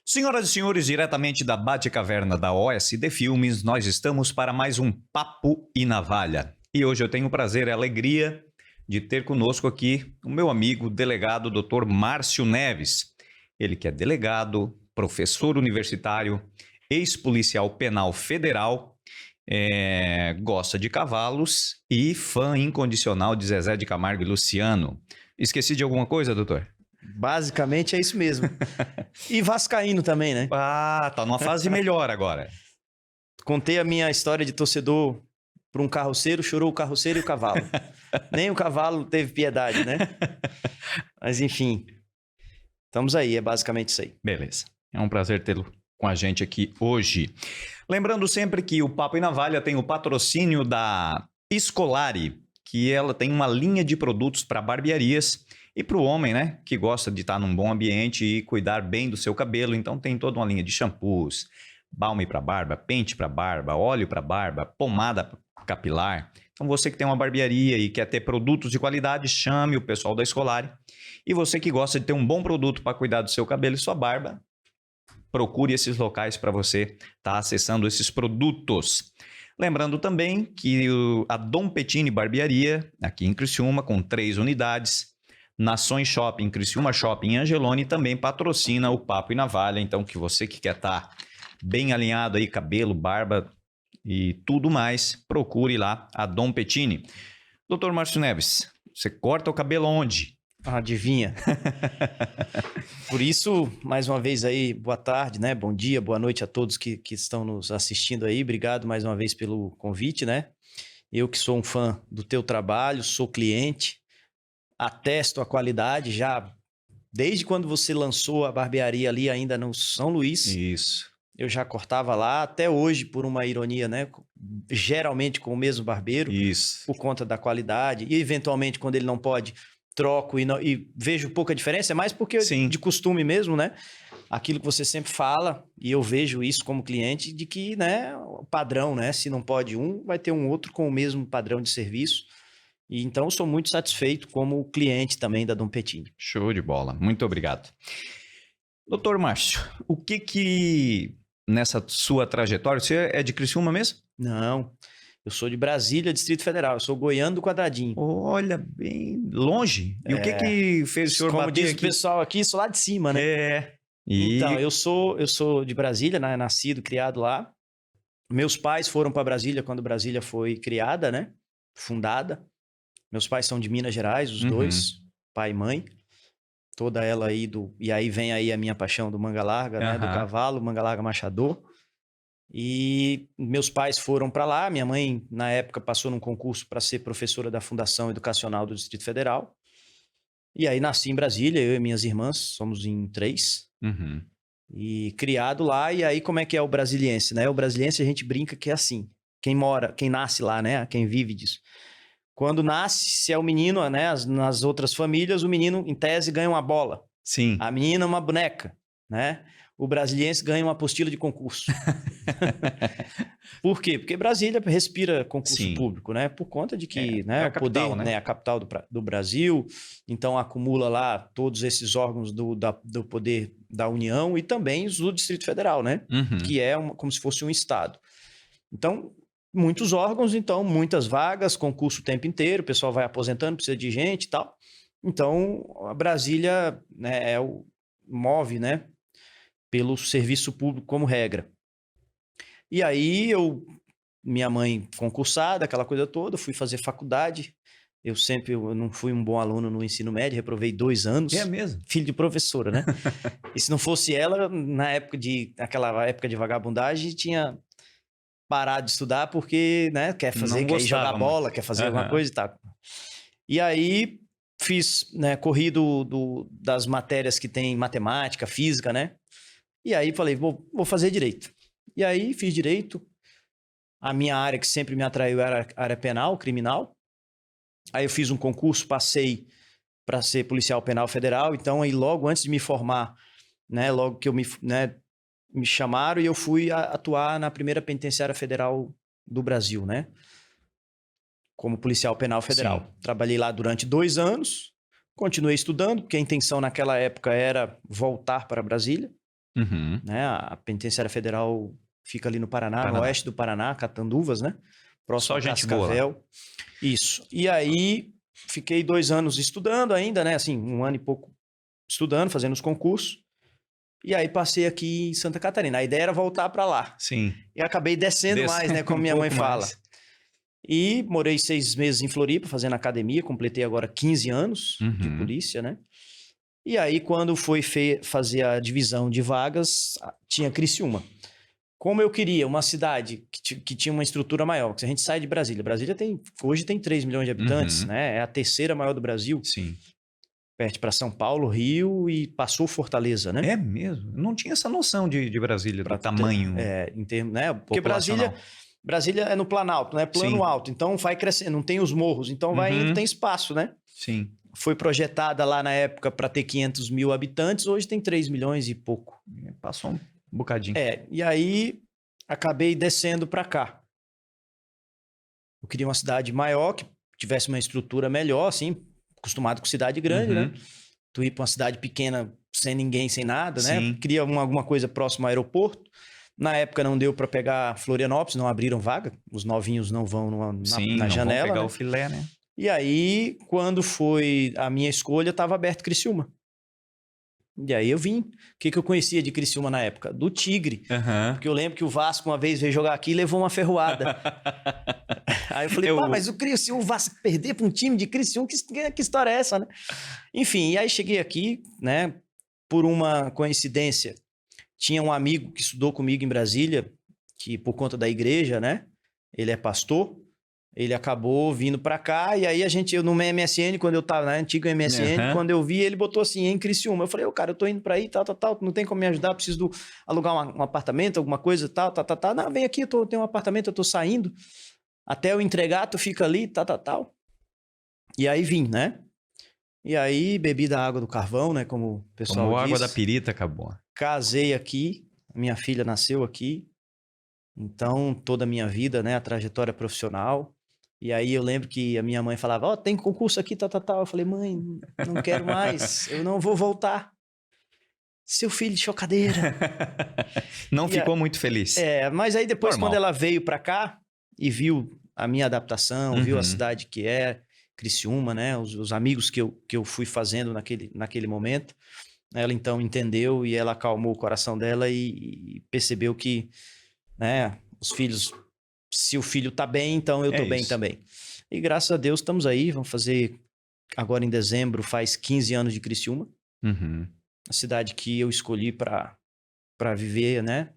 Senhoras e senhores, diretamente da Batcaverna da OSD Filmes, nós estamos para mais um Papo e Navalha. E hoje eu tenho o prazer e a alegria de ter conosco aqui o meu amigo delegado Dr. Márcio Neves. Ele que é delegado, professor universitário, ex-policial penal federal, gosta de cavalos e fã incondicional de Zezé de Camargo e Luciano. Esqueci de alguma coisa, doutor? Basicamente é isso mesmo. E vascaíno também, né? Ah, tá numa fase melhor agora. Contei a minha história de torcedor para um carroceiro, chorou o carroceiro e o cavalo. Nem o cavalo teve piedade, né? Mas enfim, estamos aí, é basicamente isso aí. Beleza. É um prazer tê-lo com a gente aqui hoje. Lembrando sempre que o Papo e Navalha tem o patrocínio da Scolari, que ela tem uma linha de produtos para barbearias e para o homem, né, que gosta de estar num bom ambiente e cuidar bem do seu cabelo. Então tem toda uma linha de shampoos, balme para barba, pente para barba, óleo para barba, pomada capilar. Então você que tem uma barbearia e quer ter produtos de qualidade, chame o pessoal da Scolari. E você que gosta de ter um bom produto para cuidar do seu cabelo e sua barba, procure esses locais para você estar acessando esses produtos. Lembrando também que a Dom Pettini Barbearia, aqui em Criciúma, com 3 unidades, Nações Shopping, Criciúma Shopping e Angelone, também patrocina o Papo e Navalha. Então, que você que quer estar bem alinhado aí, cabelo, barba e tudo mais, procure lá a Dom Pettini. Doutor Márcio Neves, você corta o cabelo onde? Adivinha. Por isso, mais uma vez aí, boa tarde, né? Bom dia, boa noite a todos que estão nos assistindo aí. Obrigado mais uma vez pelo convite, né? Eu que sou um fã do teu trabalho, sou cliente, atesto a qualidade já desde quando você lançou a barbearia ali ainda no São Luís. Isso. Eu já cortava lá, até hoje, por uma ironia, né? Geralmente com o mesmo barbeiro. Isso. Por conta da qualidade. E, eventualmente, quando ele não pode, troco e vejo pouca diferença. É mais porque Sim. de costume mesmo, né? Aquilo que você sempre fala, e eu vejo isso como cliente, de que, né, o padrão, né? Se não pode um, vai ter um outro com o mesmo padrão de serviço. E então, eu sou muito satisfeito como cliente também da Dom Pettini. Show de bola. Muito obrigado. Doutor Márcio, o que nessa sua trajetória, você é de Criciúma mesmo? Não, eu sou de Brasília, Distrito Federal. Eu sou goiano do Quadradinho. Olha, bem longe. E o que fez o senhor Como bater diz aqui? o pessoal aqui, sou lá de cima, né? É. Então, eu sou de Brasília, né? Nascido, criado lá. Meus pais foram para Brasília quando Brasília foi criada, né? Fundada. Meus pais são de Minas Gerais, os dois, pai e mãe. Toda ela aí e aí vem aí a minha paixão do manga larga, né? Do cavalo, manga larga machador. E meus pais foram para lá. Minha mãe, na época, passou num concurso para ser professora da Fundação Educacional do Distrito Federal. E aí nasci em Brasília, eu e minhas irmãs, somos em 3. E criado lá. E aí como é que é o brasiliense, né? O brasiliense a gente brinca que é assim. Quem nasce lá, né? Quem vive disso. Quando nasce, se é o menino, né? Nas outras famílias, o menino, em tese, ganha uma bola. Sim. A menina, uma boneca, né? O brasiliense ganha uma apostila de concurso. Por quê? Porque Brasília respira concurso público, né? Por conta de que né, a o capital, poder, né? né, a capital do Brasil, então acumula lá todos esses órgãos do poder da União e também os do Distrito Federal, né? Que é como se fosse um estado. Então, muitos órgãos, então, muitas vagas, concurso o tempo inteiro, o pessoal vai aposentando, precisa de gente e tal. Então, a Brasília né, move, né? Pelo serviço público como regra. E aí, minha mãe concursada, aquela coisa toda, fui fazer faculdade. Eu não fui um bom aluno no ensino médio, reprovei 2 anos. É mesmo? Filho de professora, né? E se não fosse ela, naquela época de vagabundagem, tinha parado de estudar porque, né, quer ir jogar bola, quer fazer alguma coisa e tal. E aí, fiz, né, corrido das matérias que tem matemática, física, né? E aí falei, vou fazer direito. E aí fiz direito. A minha área que sempre me atraiu era a área penal, criminal. Aí eu fiz um concurso, passei para ser policial penal federal. Então aí logo antes de me formar, né, logo que me chamaram e eu fui atuar na primeira penitenciária federal do Brasil, né? Como policial penal federal. Sim. Trabalhei lá durante 2 anos. Continuei estudando, porque a intenção naquela época era voltar para Brasília. Uhum. né? A penitenciária federal fica ali no Paraná, Paraná. no oeste do Paraná, Catanduvas, né? Próximo Só a gente boa lá. Cascavel. Isso. E aí fiquei 2 anos estudando ainda, né? Assim, 1 ano e pouco estudando, fazendo os concursos. E aí passei aqui em Santa Catarina. A ideia era voltar para lá. Sim. E acabei descendo mais, né? Como minha mãe fala. E morei 6 meses em Floripa, fazendo academia. Completei agora 15 anos de Uhum. polícia, né? E aí, quando foi fazer a divisão de vagas, tinha Criciúma. Como eu queria uma cidade que tinha uma estrutura maior, porque se a gente sai de Brasília, Brasília hoje tem 3 milhões de habitantes, Uhum. né? É a terceira maior do Brasil, Sim. perto para São Paulo, Rio e passou Fortaleza, né? É mesmo? Eu não tinha essa noção de Brasília, do tamanho em termos, né? Porque populacional. Brasília é no Planalto, né? Plano Sim. alto, então vai crescendo, não tem os morros, então vai indo, Uhum. tem espaço, né? Sim. Foi projetada lá na época para ter 500 mil habitantes, hoje tem 3 milhões e pouco. Passou um bocadinho. E aí acabei descendo para cá. Eu queria uma cidade maior, que tivesse uma estrutura melhor, assim, acostumado com cidade grande, Uhum. né? Tu ir para uma cidade pequena, sem ninguém, sem nada, né? Sim. Queria alguma coisa próxima ao aeroporto. Na época não deu para pegar Florianópolis, não abriram vaga. Os novinhos não vão Sim, na não janela, vão pegar né? o filé, né? E aí, quando foi a minha escolha, estava aberto Criciúma. E aí eu vim. O que eu conhecia de Criciúma na época? Do Tigre. Aham. Porque eu lembro que o Vasco uma vez veio jogar aqui e levou uma ferroada. Aí eu falei, pá, mas o Criciúma, o Vasco perder para um time de Criciúma, que história é essa, né? Enfim, e aí cheguei aqui, né? Por uma coincidência, tinha um amigo que estudou comigo em Brasília, que por conta da igreja, né? Ele é pastor. Ele acabou vindo pra cá, e aí eu no MSN, quando eu tava na antiga MSN, Aham. quando eu vi, ele botou assim, em Criciúma. Eu falei, cara, eu tô indo pra aí, tal, não tem como me ajudar, preciso alugar um apartamento, alguma coisa, tal. Não, vem aqui, eu tenho um apartamento, eu tô saindo. Até eu entregar, tu fica ali, tal. E aí vim, né? E aí bebi da água do carvão, né, como o pessoal Tomou diz. água da pirita, acabou. Casei aqui, minha filha nasceu aqui. Então, toda a minha vida, né, a trajetória profissional. E aí eu lembro que a minha mãe falava, ó, tem concurso aqui, tal. Eu falei, mãe, não quero mais, eu não vou voltar. Seu filho de chocadeira. Não ficou muito feliz. Mas aí depois, Normal. quando ela veio pra cá e viu a minha adaptação, viu a cidade que é, Criciúma, né, os amigos que eu fui fazendo naquele momento, ela então entendeu e ela acalmou o coração dela e percebeu que, né, os filhos... Se o filho tá bem, então eu tô bem também. E graças a Deus estamos aí. Vamos fazer agora em dezembro, faz 15 anos de Criciúma. Uhum. A cidade que eu escolhi para viver, né?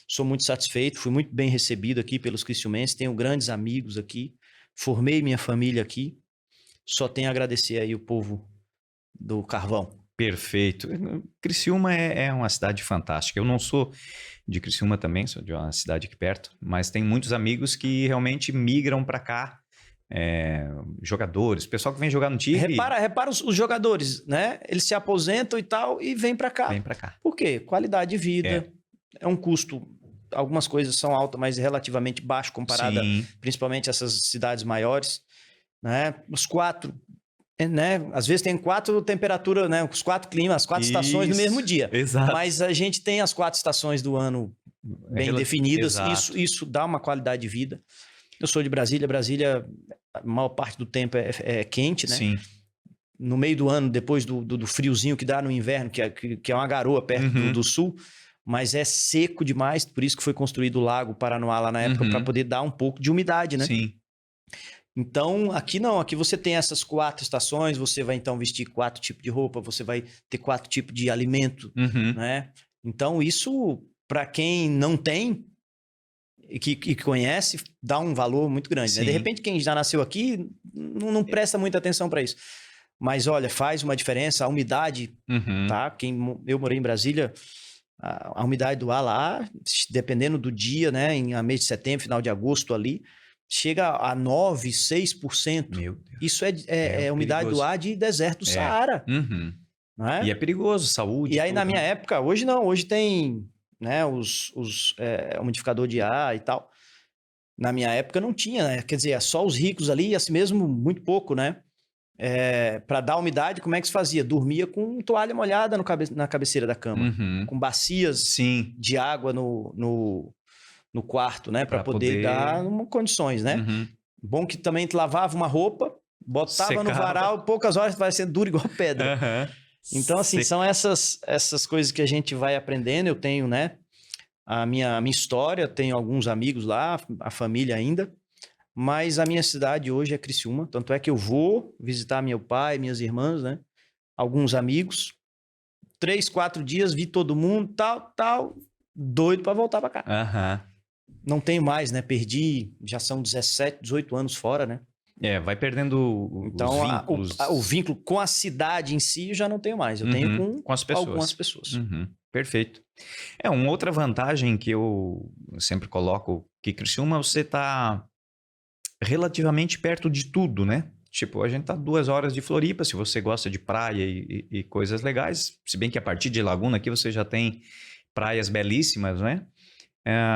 Sou muito satisfeito, fui muito bem recebido aqui pelos criciumenses, tenho grandes amigos aqui, formei minha família aqui. Só tenho a agradecer aí o povo do Carvão. Perfeito. Criciúma é uma cidade fantástica. Eu não sou de Criciúma também, sou de uma cidade aqui perto, mas tem muitos amigos que realmente migram para cá. Jogadores, pessoal que vem jogar no Tigre. Repara os jogadores, né? Eles se aposentam e tal e vêm para cá. Vem para cá. Por quê? Qualidade de vida, é um custo. Algumas coisas são altas, mas relativamente baixo comparada, principalmente essas cidades maiores, né? Os 4, né? Às vezes tem 4 temperaturas, né? Os 4 climas, as 4 estações no mesmo dia. Exato. Mas a gente tem as 4 estações do ano bem definidas. Isso dá uma qualidade de vida. Eu sou de Brasília. Brasília, a maior parte do tempo é quente, né? Sim. No meio do ano, depois do friozinho que dá no inverno, que é uma garoa perto do sul, mas é seco demais, por isso que foi construído o Lago Paranoá lá na época, para poder dar um pouco de umidade, né? Sim. Então, aqui não, aqui você tem essas 4 estações, você vai então vestir 4 tipos de roupa, você vai ter 4 tipos de alimento, né? Então, isso, para quem não tem e que conhece, dá um valor muito grande, né? De repente, quem já nasceu aqui não presta muita atenção para isso. Mas, olha, faz uma diferença, a umidade, tá? Eu morei em Brasília, a umidade do ar lá, dependendo do dia, né? Em mês de setembro, final de agosto ali, chega a 9%, 6%. Meu Deus. Isso é umidade perigoso. do ar de deserto do Saara. Não é? E é perigoso, saúde. E aí, tudo, na minha né? época, hoje não, hoje tem, né, umidificador de ar e tal. Na minha época não tinha, né? Quer dizer, só os ricos ali, assim mesmo, muito pouco, né? Para dar umidade, como é que se fazia? Dormia com toalha molhada na cabeceira da cama, Uhum. com bacias Sim. de água no quarto, né? Para Pra poder dar condições, né? Uhum. Bom que também tu lavava uma roupa, botava no Secava. varal, poucas horas vai ser duro igual pedra. Aham. Então, assim, são essas coisas que a gente vai aprendendo. Eu tenho, né, a minha história, tenho alguns amigos lá, a família ainda, mas a minha cidade hoje é Criciúma. Tanto é que eu vou visitar meu pai, minhas irmãs, né, alguns amigos. 3, 4 dias, vi todo mundo, tal, doido para voltar para cá. Aham. Não tenho mais, né, perdi, já são 17, 18 anos fora, né. Vai perdendo Então, os vínculos. o vínculo com a cidade em si eu já não tenho mais. Eu tenho com as pessoas. algumas pessoas. Perfeito. Uma outra vantagem que eu sempre coloco que Criciúma, você tá relativamente perto de tudo, né? Tipo, a gente tá 2 horas de Floripa, se você gosta de praia e coisas legais. Se bem que a partir de Laguna aqui você já tem praias belíssimas, né?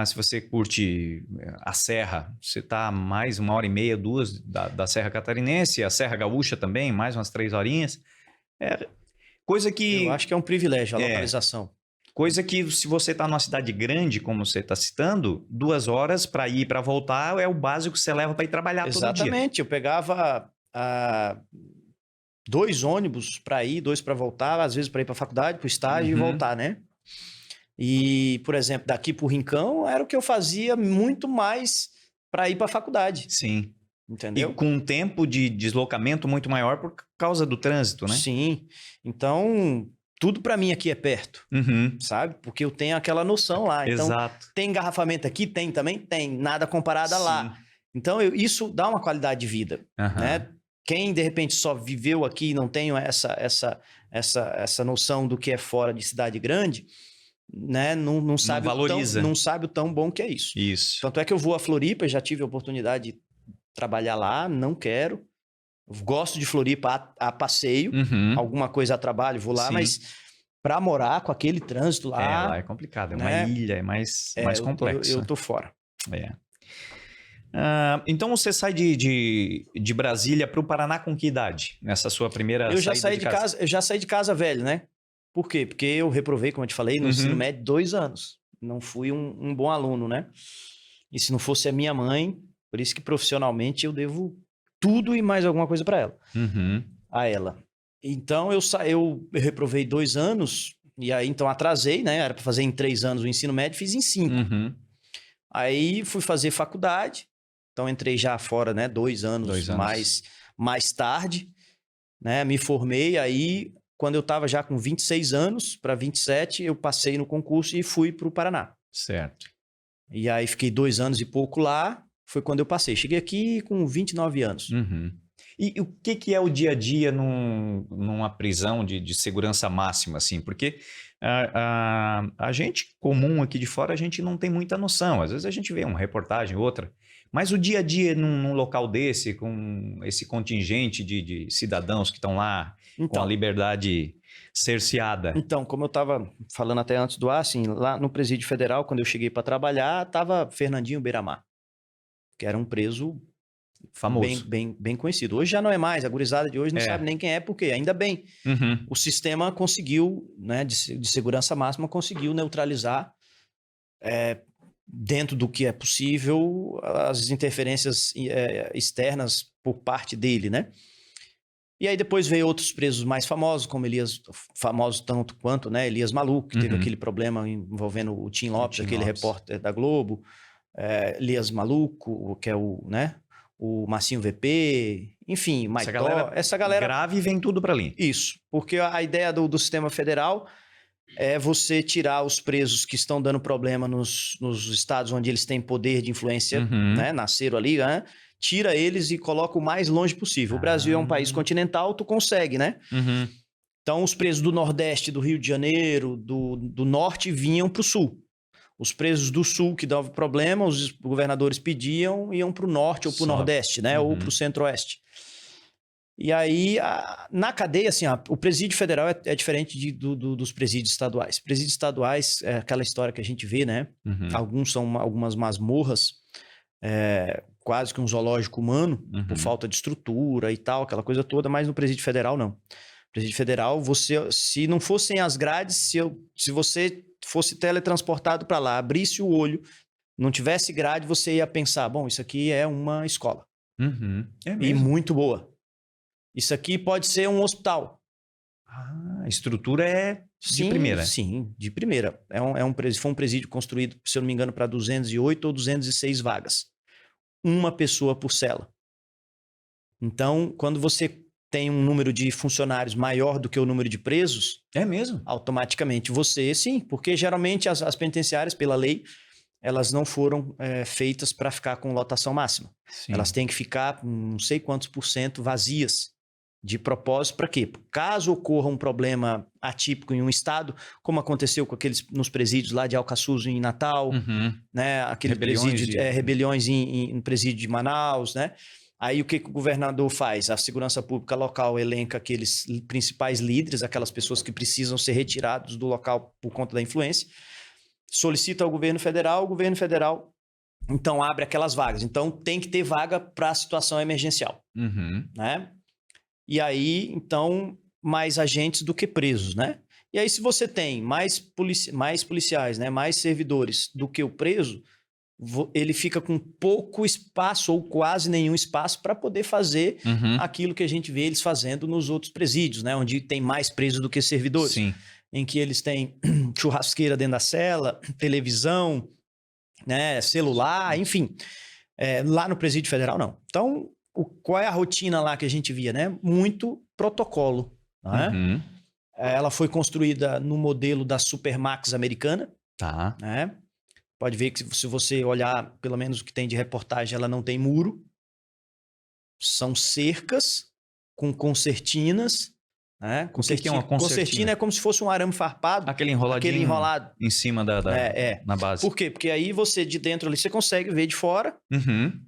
Se você curte a Serra, você está mais 1h30, 2 da Serra Catarinense, a Serra Gaúcha também, mais umas 3 horinhas. Coisa que... Eu acho que é um privilégio a localização. Coisa que se você está numa cidade grande, como você está citando, 2 horas para ir e para voltar é o básico que você leva para ir trabalhar todo dia. Exatamente, eu pegava 2 ônibus para ir, 2 para voltar, às vezes para ir para a faculdade, para o estágio e voltar, né? E, por exemplo, daqui para o Rincão era o que eu fazia muito mais para ir para a faculdade. Sim. Entendeu? E com um tempo de deslocamento muito maior por causa do trânsito, né? Sim. Então, tudo para mim aqui é perto, sabe? Porque eu tenho aquela noção lá. Então, Exato. Tem engarrafamento aqui? Tem também? Tem. Nada comparado a lá. Então, isso dá uma qualidade de vida, né? Quem, de repente, só viveu aqui e não tem essa noção do que é fora de cidade grande... Né? Não sabe valoriza. Não sabe o tão bom que é isso. Isso. Tanto é que eu vou a Floripa, já tive a oportunidade de trabalhar lá, não quero. Gosto de Floripa a passeio, alguma coisa a trabalho, vou lá, mas para morar com aquele trânsito lá... lá é complicado, é né? uma ilha, é mais complexo. Eu tô fora. Então você sai de Brasília para o Paraná com que idade? Nessa sua primeira Eu já saí de casa? Eu já saí de casa velho, né? Por quê? Porque eu reprovei, como eu te falei, no ensino médio 2 anos. Não fui um bom aluno, né? E se não fosse a minha mãe, por isso que profissionalmente eu devo tudo e mais alguma coisa para ela. A ela. Então eu reprovei 2 anos, e aí então atrasei, né? Era para fazer em 3 anos o ensino médio, fiz em 5. Aí fui fazer faculdade, então entrei já fora, né? 2 anos, mais tarde, né? Me formei, aí... Quando eu estava já com 26 anos, para 27, eu passei no concurso e fui para o Paraná. Certo. E aí fiquei 2 anos e pouco lá, foi quando eu passei. Cheguei aqui com 29 anos. E o que é o dia a dia numa prisão de segurança máxima, assim? Porque a gente comum aqui de fora, a gente não tem muita noção. Às vezes a gente vê uma reportagem, outra. Mas o dia a dia num local desse, com esse contingente de cidadãos que estão lá com a liberdade cerceada. Então, como eu estava falando até antes do ar, assim, lá no Presídio Federal, quando eu cheguei para trabalhar, estava Fernandinho Beiramar, que era um preso famoso, bem conhecido. Hoje já não é mais, a gurizada de hoje não sabe nem quem é, porque ainda bem. O sistema conseguiu, né, de segurança máxima, conseguiu neutralizar dentro do que é possível as interferências externas por parte dele, né? E aí depois veio outros presos mais famosos, como famoso tanto quanto, né? Elias Maluco, que teve aquele problema envolvendo o Tim Lopes, aquele repórter da Globo. Elias Maluco, que é o Marcinho VP, enfim, essa galera grave vem tudo para ali. Isso, porque a ideia do sistema federal é você tirar os presos que estão dando problema nos estados onde eles têm poder de influência, né? Nasceram ali, né? Tira eles e coloca o mais longe possível. O Brasil é um país continental, tu consegue, né? Então, os presos do Nordeste, do Rio de Janeiro, do Norte, vinham para o Sul. Os presos do Sul que davam problema, os governadores pediam, iam para o Norte ou para o Nordeste, né? Ou para o Centro-Oeste. E aí, na cadeia, assim, o presídio federal é diferente dos presídios estaduais. Presídios estaduais é aquela história que a gente vê, né? Alguns são algumas masmorras, quase que um zoológico humano, por falta de estrutura e tal, aquela coisa toda, mas no Presídio Federal não. No Presídio Federal, se não fossem as grades, se você fosse teletransportado para lá, abrisse o olho, não tivesse grade, você ia pensar, bom, isso aqui é uma escola. É E muito boa. Isso aqui pode ser um hospital. A estrutura é de primeira. Sim, de primeira. Foi um presídio construído, se eu não me engano, para 208 ou 206 vagas. Uma pessoa por cela. Então, quando você tem um número de funcionários maior do que o número de presos... É mesmo? Automaticamente você, sim. Porque geralmente as penitenciárias, pela lei, elas não foram feitas para ficar com lotação máxima. Sim. Elas têm que ficar não sei quantos % vazias. De propósito, para quê? Caso ocorra um problema atípico em um estado, como aconteceu com aqueles nos presídios lá de Alcaçuz em Natal, né? Aquele rebeliões no presídio de Manaus, né? Aí o que o governador faz? A segurança pública local elenca aqueles principais líderes, aquelas pessoas que precisam ser retirados do local por conta da influência, solicita ao governo federal, o governo federal então abre aquelas vagas. Então tem que ter vaga para a situação emergencial, né? E aí, então, mais agentes do que presos, né? E aí, se você tem mais policiais, né? Mais servidores do que o preso, ele fica com pouco espaço ou quase nenhum espaço para poder fazer aquilo que a gente vê eles fazendo nos outros presídios, né? Onde tem mais presos do que servidores. Sim. Em que eles têm churrasqueira dentro da cela, televisão, né? Celular, enfim. Lá no Presídio Federal, não. Então... qual é a rotina lá que a gente via, né? Muito protocolo, né? Ela foi construída no modelo da Supermax americana, tá? Né? Pode ver que se você olhar, pelo menos o que tem de reportagem, ela não tem muro. São cercas com concertinas, né? O que é uma concertina? Concertina é como se fosse um arame farpado. Aquele enroladinho em cima na base. Por quê? Porque aí você, de dentro ali, você consegue ver de fora,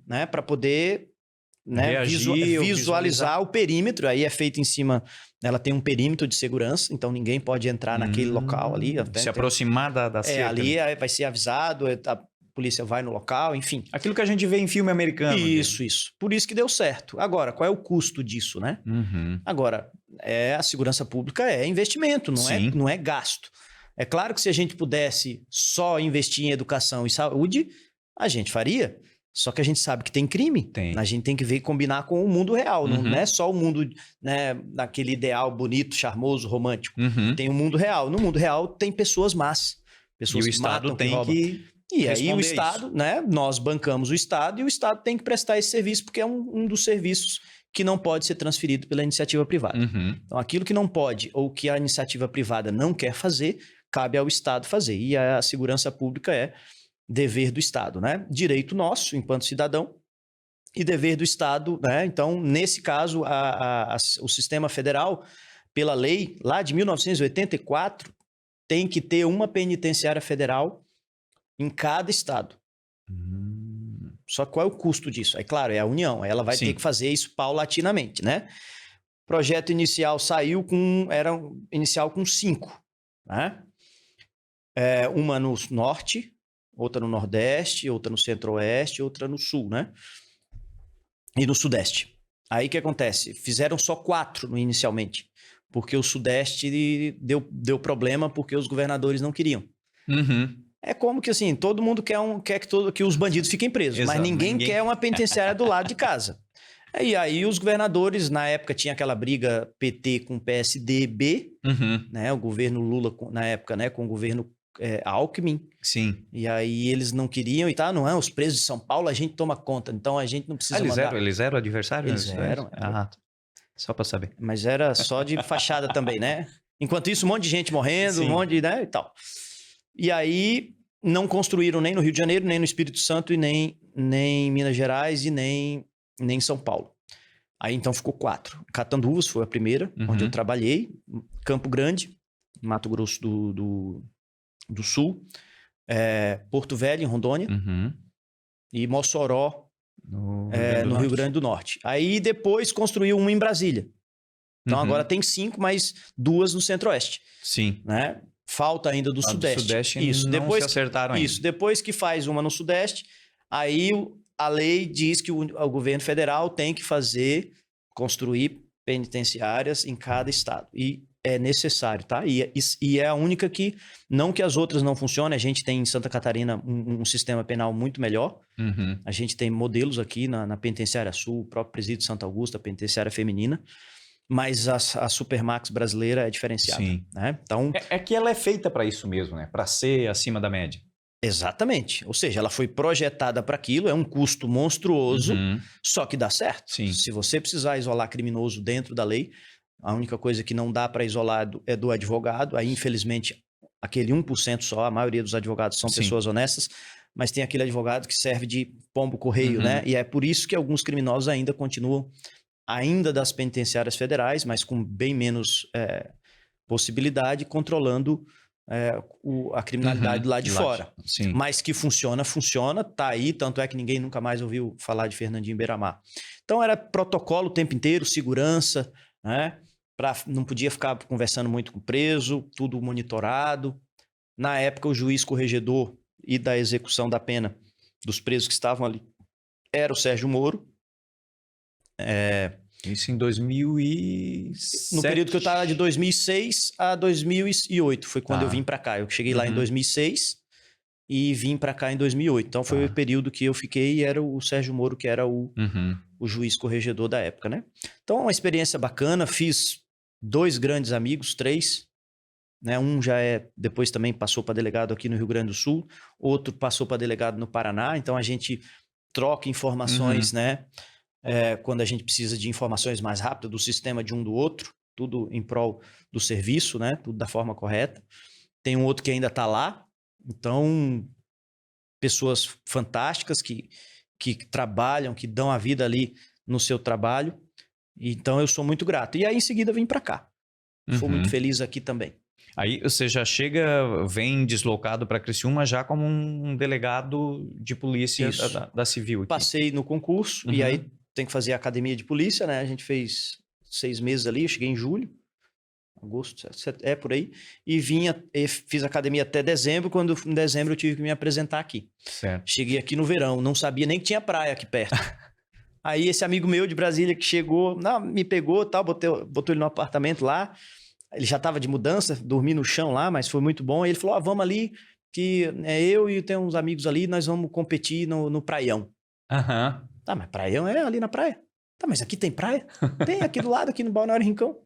né? Para poder... né? Visualizar o perímetro, aí é feito em cima, ela tem um perímetro de segurança, então ninguém pode entrar naquele local ali. Se aproximar da cerca. Ali vai ser avisado, a polícia vai no local, enfim. Aquilo que a gente vê em filme americano. Isso. Por isso que deu certo. Agora, qual é o custo disso, né? Agora, a segurança pública é investimento, não é gasto. É claro que se a gente pudesse só investir em educação e saúde, a gente faria. Só que a gente sabe que tem crime. A gente tem que ver e combinar com o mundo real. Não é só o mundo, né, daquele ideal bonito, charmoso, romântico. Tem o mundo real. No mundo real tem pessoas más. Pessoas que matam, que roubam. E aí o Estado, né? Nós bancamos o Estado e o Estado tem que prestar esse serviço porque é um dos serviços que não pode ser transferido pela iniciativa privada. Então aquilo que não pode ou que a iniciativa privada não quer fazer, cabe ao Estado fazer. E a segurança pública é dever do Estado, né? Direito nosso, enquanto cidadão, e dever do Estado, né? Então, nesse caso, o sistema federal, pela lei, lá de 1984, tem que ter uma penitenciária federal em cada estado. Só qual é o custo disso? É claro, é a União, ela vai ter que fazer isso paulatinamente, né? O projeto inicial era inicial com 5, né? Uma no norte, outra no Nordeste, outra no Centro-Oeste, outra no Sul, né? E no Sudeste. Aí o que acontece? Fizeram só 4 inicialmente, porque o Sudeste deu problema porque os governadores não queriam. É como que assim, todo mundo quer que os bandidos fiquem presos, mas ninguém quer uma penitenciária do lado de casa. E aí os governadores, na época tinha aquela briga PT com PSDB, né? O governo Lula, na época, né? Com o governo Alckmin. Sim. E aí eles não queriam e tal, não é? Os presos de São Paulo a gente toma conta, então a gente não precisa mandar. Eles eram adversários? Eles eram. Só para saber. Mas era só de fachada também, né? Enquanto isso, um monte de gente morrendo, um monte de, né, e tal. E aí não construíram nem no Rio de Janeiro, nem no Espírito Santo, e nem em Minas Gerais, e nem em São Paulo. Aí então ficou 4. Catanduvas foi a primeira, onde eu trabalhei. Campo Grande, Mato Grosso do Sul. Porto Velho, em Rondônia. E Mossoró, no Rio Grande do Norte. Aí depois construiu uma em Brasília. Então agora tem 5, mas 2 no Centro-Oeste. Sim. Né? Falta ainda do Sudeste. Sudeste isso. Depois se acertaram ainda. Isso. Depois que faz uma no Sudeste, aí a lei diz que o governo federal tem que construir penitenciárias em cada estado. E é necessário, tá? E é a única que, não que as outras não funcionem, a gente tem em Santa Catarina um sistema penal muito melhor. Uhum. A gente tem modelos aqui na Penitenciária Sul, o próprio Presídio de Santa Augusta, a Penitenciária Feminina, mas a Supermax brasileira é diferenciada. Sim. Né? Então, É que ela é feita para isso mesmo, né? Para ser acima da média. exatamente. Ou seja, ela foi projetada para aquilo, é um custo monstruoso, Uhum. só que dá certo. Sim. Se você precisar isolar criminoso dentro da lei, a única coisa que não dá para isolar é do advogado. Aí, infelizmente, aquele 1% só, a maioria dos advogados são Sim. pessoas honestas, mas tem aquele advogado que serve de pombo-correio, né? E é por isso que alguns criminosos ainda continuam, ainda das penitenciárias federais, mas com bem menos possibilidade, controlando a criminalidade lá de fora. Sim. Mas que funciona, tá aí, tanto é que ninguém nunca mais ouviu falar de Fernandinho Beiramar. Então era protocolo o tempo inteiro, segurança, né? Não podia ficar conversando muito com o preso, tudo monitorado. Na época, o juiz corregedor e da execução da pena dos presos que estavam ali era o Sérgio Moro. Isso em 2007. No período que eu estava de 2006 a 2008, foi quando eu vim para cá. Eu cheguei lá em 2006 e vim para cá em 2008. Então foi o período que eu fiquei e era o Sérgio Moro que era o juiz corregedor da época, né? Então uma experiência bacana, fiz 2 grandes amigos, 3, né? Um já depois também passou para delegado aqui no Rio Grande do Sul, outro passou para delegado no Paraná, então a gente troca informações, né? Quando a gente precisa de informações mais rápidas do sistema de um do outro, tudo em prol do serviço, né? Tudo da forma correta. Tem um outro que ainda está lá, então pessoas fantásticas que trabalham, que dão a vida ali no seu trabalho. Então eu sou muito grato. E aí em seguida vim para cá. Fui muito feliz aqui também. Aí você já vem deslocado para Criciúma já como um delegado de polícia da Civil aqui. Passei no concurso e aí tem que fazer a academia de polícia, né? A gente fez 6 meses ali, eu cheguei em julho, agosto, por aí. E fiz academia até dezembro, quando em dezembro eu tive que me apresentar aqui. Certo. Cheguei aqui no verão, não sabia nem que tinha praia aqui perto. Aí esse amigo meu de Brasília que chegou, me pegou, tal, botou ele no apartamento lá. Ele já estava de mudança, dormi no chão lá, mas foi muito bom. Aí ele falou, vamos ali, que eu e tem uns amigos ali, nós vamos competir no praião. Tá, mas praião é ali na praia. Tá, mas aqui tem praia? Tem, aqui do lado, aqui no Balneário Rincão. Eu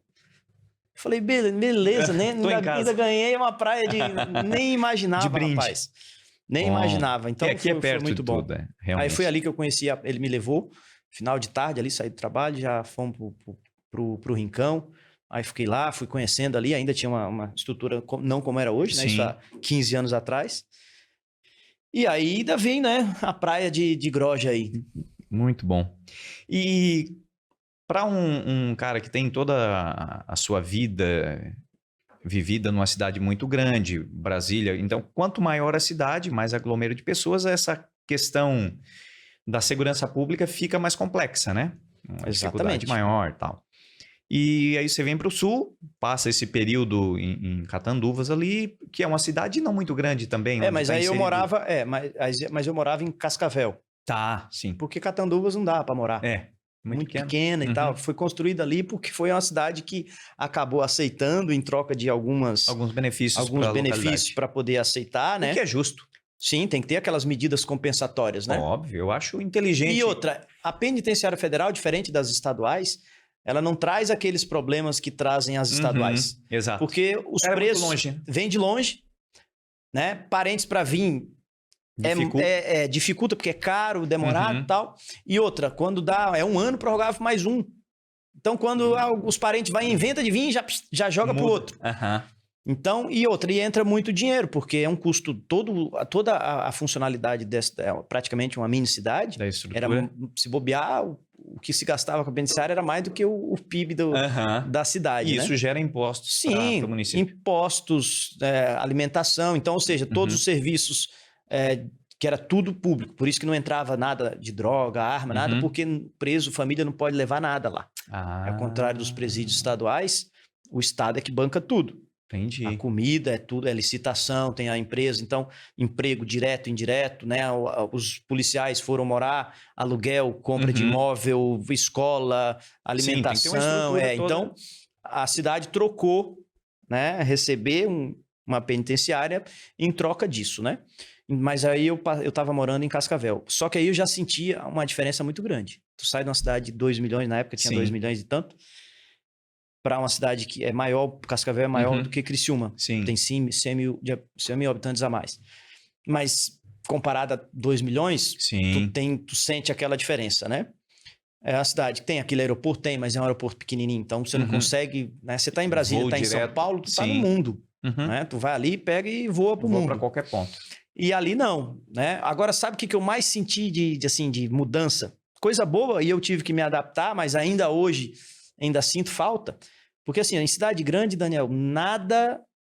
falei, beleza, ainda ganhei uma praia nem imaginava, de brinde. Rapaz. Nem imaginava. Então aqui foi perto muito bom. Tudo, Aí foi ali que eu conheci, ele me levou, final de tarde ali, saí do trabalho, já fomos pro Rincão. Aí fiquei lá, fui conhecendo ali, ainda tinha uma estrutura não como era hoje, né? Isso há 15 anos atrás. E aí ainda vem, né, a praia de Groja aí. Muito bom. E para um cara que tem toda a sua vida vivida numa cidade muito grande, Brasília, então quanto maior a cidade, mais aglomero de pessoas, essa questão da segurança pública fica mais complexa, né? Uma dificuldade maior e tal. E aí você vem para o sul, passa esse período em Catanduvas ali, que é uma cidade não muito grande também. Mas aí eu morava, mas eu morava em Cascavel. Tá, sim. Porque Catanduvas não dá para morar. Muito pequena e tal. Foi construída ali porque foi uma cidade que acabou aceitando em troca de alguns benefícios para poder aceitar, né? O que é justo. Sim, tem que ter aquelas medidas compensatórias, né? Óbvio, eu acho inteligente. E outra, a penitenciária federal, diferente das estaduais, ela não traz aqueles problemas que trazem as estaduais. Exato. Porque os preços vêm de longe, né? Parentes para vir dificulta porque é caro, demorado e tal. E outra, quando dá, é 1 ano, prorrogável por mais 1. Então, quando os parentes vão e inventa de vir, já joga pro outro. Então, e entra muito dinheiro, porque é um custo toda a funcionalidade praticamente uma mini cidade. Da estrutura. Se bobear, o que se gastava com a penitenciária era mais do que o PIB da cidade. E isso gera impostos para o município. Impostos, alimentação. Então, ou seja, todos os serviços que era tudo público. Por isso que não entrava nada de droga, arma, nada, porque preso, família não pode levar nada lá. Ao contrário dos presídios estaduais, o Estado é que banca tudo. Entendi. A comida é tudo, é licitação, tem a empresa, então emprego direto, indireto, né? Os policiais foram morar, aluguel, compra de imóvel, escola, alimentação. Sim, tem que ter uma estrutura toda. Então, a cidade trocou, né? Receber uma penitenciária em troca disso, né? Mas aí eu tava morando em Cascavel. Só que aí eu já sentia uma diferença muito grande. Tu sai de uma cidade de 2 milhões, na época tinha 2 milhões e tanto, para uma cidade que é maior, Cascavel é maior do que Criciúma. Sim. Tem 100 mil habitantes a mais. Mas comparado a 2 milhões, tu sente aquela diferença, né? É a cidade que tem aquele aeroporto, mas é um aeroporto pequenininho, então você não consegue, né? Você tá em Brasília, tá em São Paulo, tu tá no mundo, né? Tu vai ali, pega e voa pro mundo. Voa para qualquer ponto. E ali não, né? Agora, sabe o que eu mais senti de mudança? Coisa boa, e eu tive que me adaptar, mas ainda hoje, ainda sinto falta. Porque assim, em cidade grande, Daniel,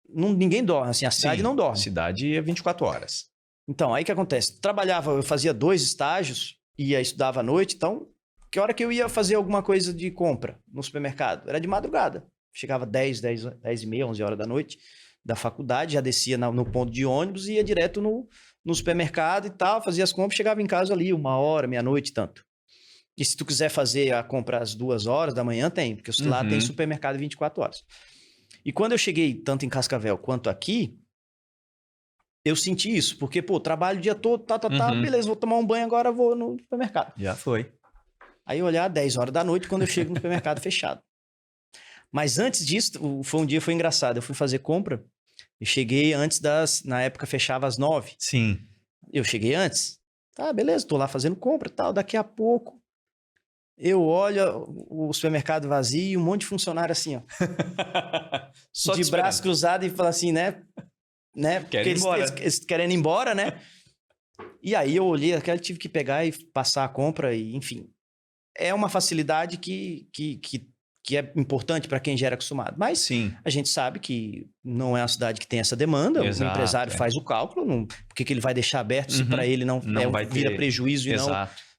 ninguém dorme, assim, a cidade não dorme. A cidade é 24 horas. Então, aí o que acontece? Eu fazia 2 estágios, ia estudava à noite, então, que hora que eu ia fazer alguma coisa de compra no supermercado? Era de madrugada. Chegava 10 e meia, 11 horas da noite da faculdade, já descia no ponto de ônibus e ia direto no supermercado e tal, fazia as compras, chegava em casa ali 1h, meia-noite e tanto. E se tu quiser fazer a compra às 2 horas da manhã, tem, porque lá tem supermercado 24 horas. E quando eu cheguei, tanto em Cascavel quanto aqui, eu senti isso, porque, trabalho o dia todo, beleza, vou tomar um banho agora, vou no supermercado. Já foi. Aí eu olhar 10 horas da noite, quando eu chego no supermercado fechado. Mas antes disso, foi engraçado, eu fui fazer compra, e cheguei antes na época fechava às 9. Sim. Eu cheguei antes, beleza, tô lá fazendo compra e tal, daqui a pouco, eu olho o supermercado vazio e um monte de funcionário assim, ó. Só de braço cruzado e fala assim, né? Porque eles querem ir embora, né? E aí eu olhei, tive que pegar e passar a compra e, enfim. É uma facilidade que é importante para quem já era acostumado. Mas a gente sabe que não é uma cidade que tem essa demanda. Exato, o empresário faz o cálculo, por que ele vai deixar aberto se para ele não vai vira prejuízo e não,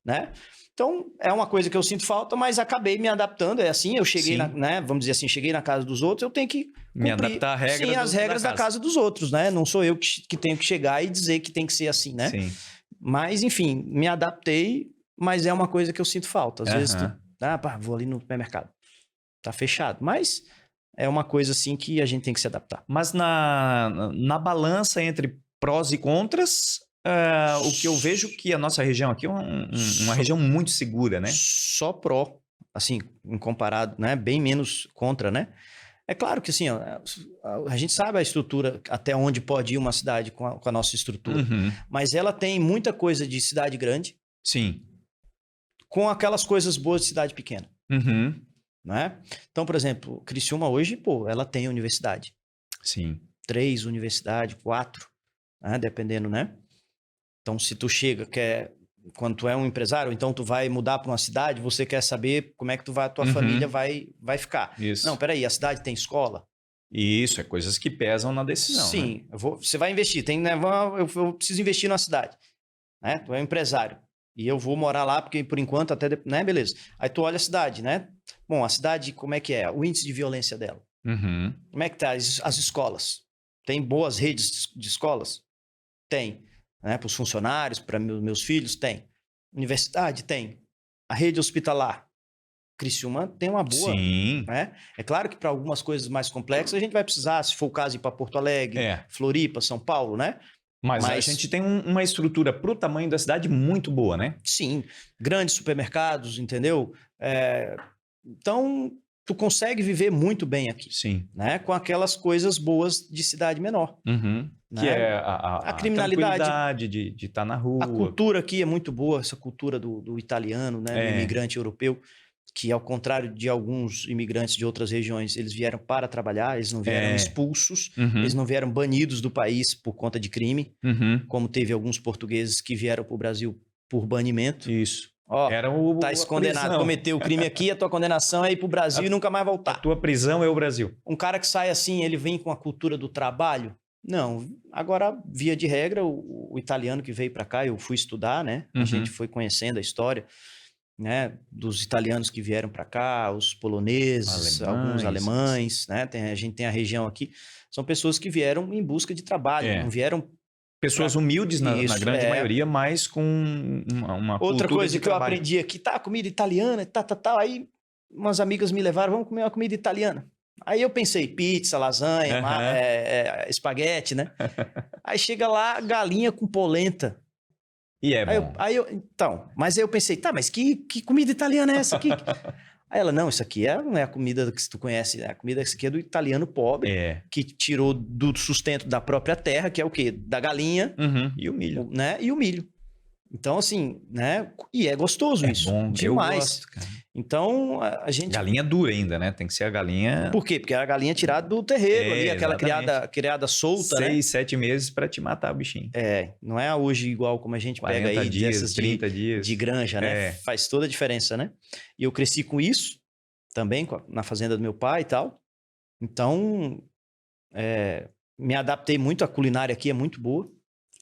né? Então, é uma coisa que eu sinto falta, mas acabei me adaptando. É assim, eu cheguei, vamos dizer assim, cheguei na casa dos outros, eu tenho que me adaptar às regras da casa dos outros, né? Não sou eu que tenho que chegar e dizer que tem que ser assim, né? Sim. Mas, enfim, me adaptei, mas é uma coisa que eu sinto falta. Às vezes, vou ali no supermercado. Tá fechado. Mas é uma coisa, assim, que a gente tem que se adaptar. Mas na balança entre prós e contras... o que eu vejo que a nossa região aqui é uma região muito segura, né? Só pró, assim, em comparado, né? Bem menos contra, né? É claro que, assim, a gente sabe a estrutura, até onde pode ir uma cidade com a nossa estrutura. Mas ela tem muita coisa de cidade grande. Sim. Com aquelas coisas boas de cidade pequena. Né? Então, por exemplo, Criciúma hoje, ela tem universidade. Sim. 3 universidades, 4, né? Dependendo, né? Então, se tu chega, quando tu é um empresário, então tu vai mudar para uma cidade, você quer saber como é que a tua família vai ficar. Isso. Não, peraí, a cidade tem escola? Isso, é coisas que pesam na decisão. Sim, né? Você vai investir, eu preciso investir na cidade. Né? Tu é um empresário e eu vou morar lá, porque por enquanto até, né, beleza. Aí tu olha a cidade, né? Bom, a cidade, como é que é? O índice de violência dela. Como é que tá as escolas? Tem boas redes de escolas? Tem. Né, para os funcionários, para meus filhos, tem. Universidade, tem. A rede hospitalar. Criciúma tem uma boa. Sim. Né? É claro que para algumas coisas mais complexas a gente vai precisar, se for o caso, ir para Porto Alegre, Floripa, São Paulo, né? Mas a gente tem uma estrutura para o tamanho da cidade muito boa, né? Sim. Grandes supermercados, entendeu? Então, tu consegue viver muito bem aqui. Sim. Né? Com aquelas coisas boas de cidade menor. Né? Que é a criminalidade de estar na rua. A cultura aqui é muito boa, essa cultura do italiano, né? Do imigrante europeu, que ao contrário de alguns imigrantes de outras regiões, eles vieram para trabalhar, eles não vieram expulsos, eles não vieram banidos do país por conta de crime, como teve alguns portugueses que vieram para o Brasil por banimento. Isso. Tá condenado, cometeu o crime aqui, a tua condenação é ir pro Brasil e nunca mais voltar. A tua prisão é o Brasil. Um cara que sai assim, ele vem com a cultura do trabalho? Não. Agora, via de regra, o italiano que veio para cá, eu fui estudar, né? A gente foi conhecendo a história. né? Dos italianos que vieram para cá, os poloneses, alguns alemães, né? A gente tem a região aqui. São pessoas que vieram em busca de trabalho, não vieram... Pessoas humildes na grande maioria, mas com uma outra cultura coisa de que trabalho. eu aprendi aqui, comida italiana, aí umas amigas me levaram, vamos comer uma comida italiana. Aí eu pensei, pizza, lasanha, espaguete, né? Aí chega lá, galinha com polenta. E é bom. Mas aí eu pensei, mas que comida italiana é essa aqui? Aí ela, não, isso aqui não é a comida que tu conhece, a comida aqui é do italiano pobre, que tirou do sustento da própria terra, que é o quê? Da galinha. E o milho. Né? E o milho. Então, assim, né? E é gostoso isso. Bom, demais. Eu gosto, cara. Então, a gente... Galinha dura ainda, né? Tem que ser a galinha... Por quê? Porque é a galinha tirada do terreiro ali, aquela criada solta, 6, 7 meses para te matar o bichinho. Não é hoje igual como a gente pega aí dias, 30 dias. De granja, né? Faz toda a diferença, né? E eu cresci com isso também, na fazenda do meu pai e tal. Então, me adaptei muito, a culinária aqui é muito boa.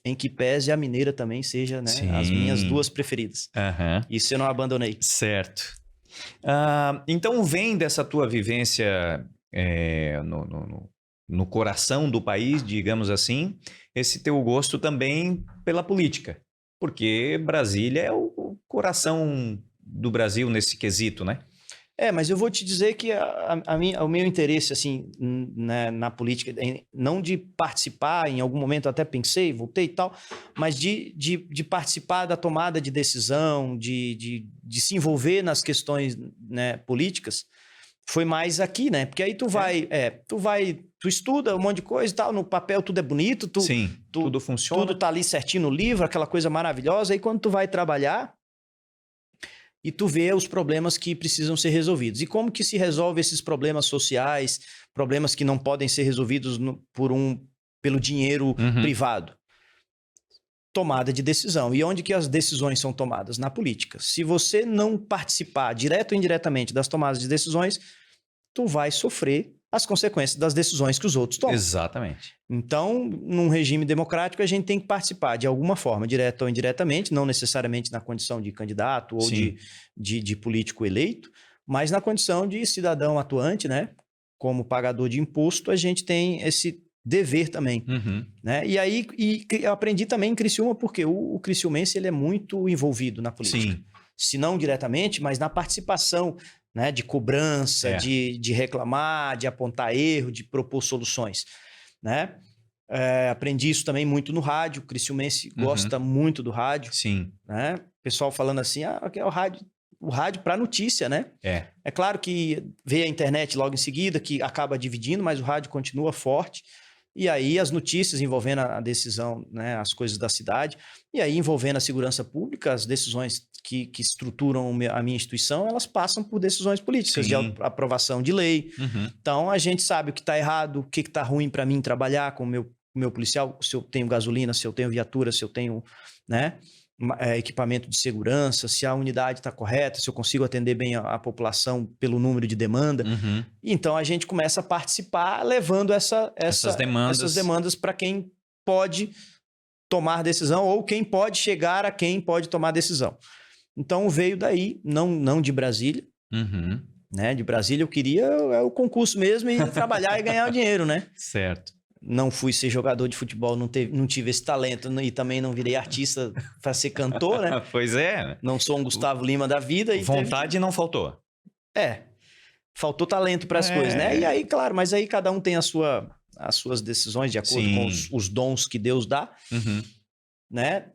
Em que pese a mineira também seja, né, as minhas 2 preferidas. Isso eu não abandonei. Certo. Então vem dessa tua vivência no coração do país, digamos assim, esse teu gosto também pela política. Porque Brasília é o coração do Brasil nesse quesito, né? Mas eu vou te dizer que o meu interesse, assim, na política, não de participar, em algum momento eu até pensei, voltei e tal, mas de participar da tomada de decisão, de se envolver nas questões, né, políticas, foi mais aqui, né? Porque aí tu estuda um monte de coisa e tal, no papel tudo é bonito, tudo funciona. Tudo tá ali certinho no livro, aquela coisa maravilhosa, aí quando tu vai trabalhar, e tu vê os problemas que precisam ser resolvidos. E como que se resolve esses problemas sociais, problemas que não podem ser resolvidos pelo dinheiro privado? Tomada de decisão. E onde que as decisões são tomadas? Na política. Se você não participar, direto ou indiretamente, das tomadas de decisões, tu vai sofrer as consequências das decisões que os outros tomam. Exatamente. Então, num regime democrático, a gente tem que participar de alguma forma, direta ou indiretamente, não necessariamente na condição de candidato ou de político eleito, mas na condição de cidadão atuante, né? Como pagador de imposto, a gente tem esse dever também. Né? E aí, eu aprendi também em Criciúma, porque o criciumense ele é muito envolvido na política. Se não diretamente, mas na participação, né, de cobrança, de reclamar, de apontar erro, de propor soluções, né? Aprendi isso também muito no rádio. O criciumense gosta muito do rádio. Né? Pessoal falando assim, que é o rádio para notícia, né? É claro que veio a internet logo em seguida, que acaba dividindo, mas o rádio continua forte. E aí as notícias envolvendo a decisão, né, as coisas da cidade, e aí envolvendo a segurança pública, as decisões que estruturam a minha instituição, elas passam por decisões políticas, de aprovação de lei. Então a gente sabe o que está errado, o que está ruim para mim trabalhar com o meu policial, se eu tenho gasolina, se eu tenho viatura, se eu tenho, né, equipamento de segurança, se a unidade está correta, se eu consigo atender bem a população pelo número de demanda. Então a gente começa a participar levando essas demandas para quem pode tomar decisão ou quem pode chegar a quem pode tomar decisão. Então veio daí, não de Brasília. Né? De Brasília eu queria o concurso mesmo e trabalhar e ganhar o dinheiro, né? Certo. Não fui ser jogador de futebol, não tive esse talento e também não virei artista para ser cantor, né? Pois é. Não sou um Gustavo Lima da vida. Vontade não faltou. Faltou talento para as coisas, né? E aí, claro, mas aí cada um tem as suas decisões de acordo com os dons que Deus dá, né?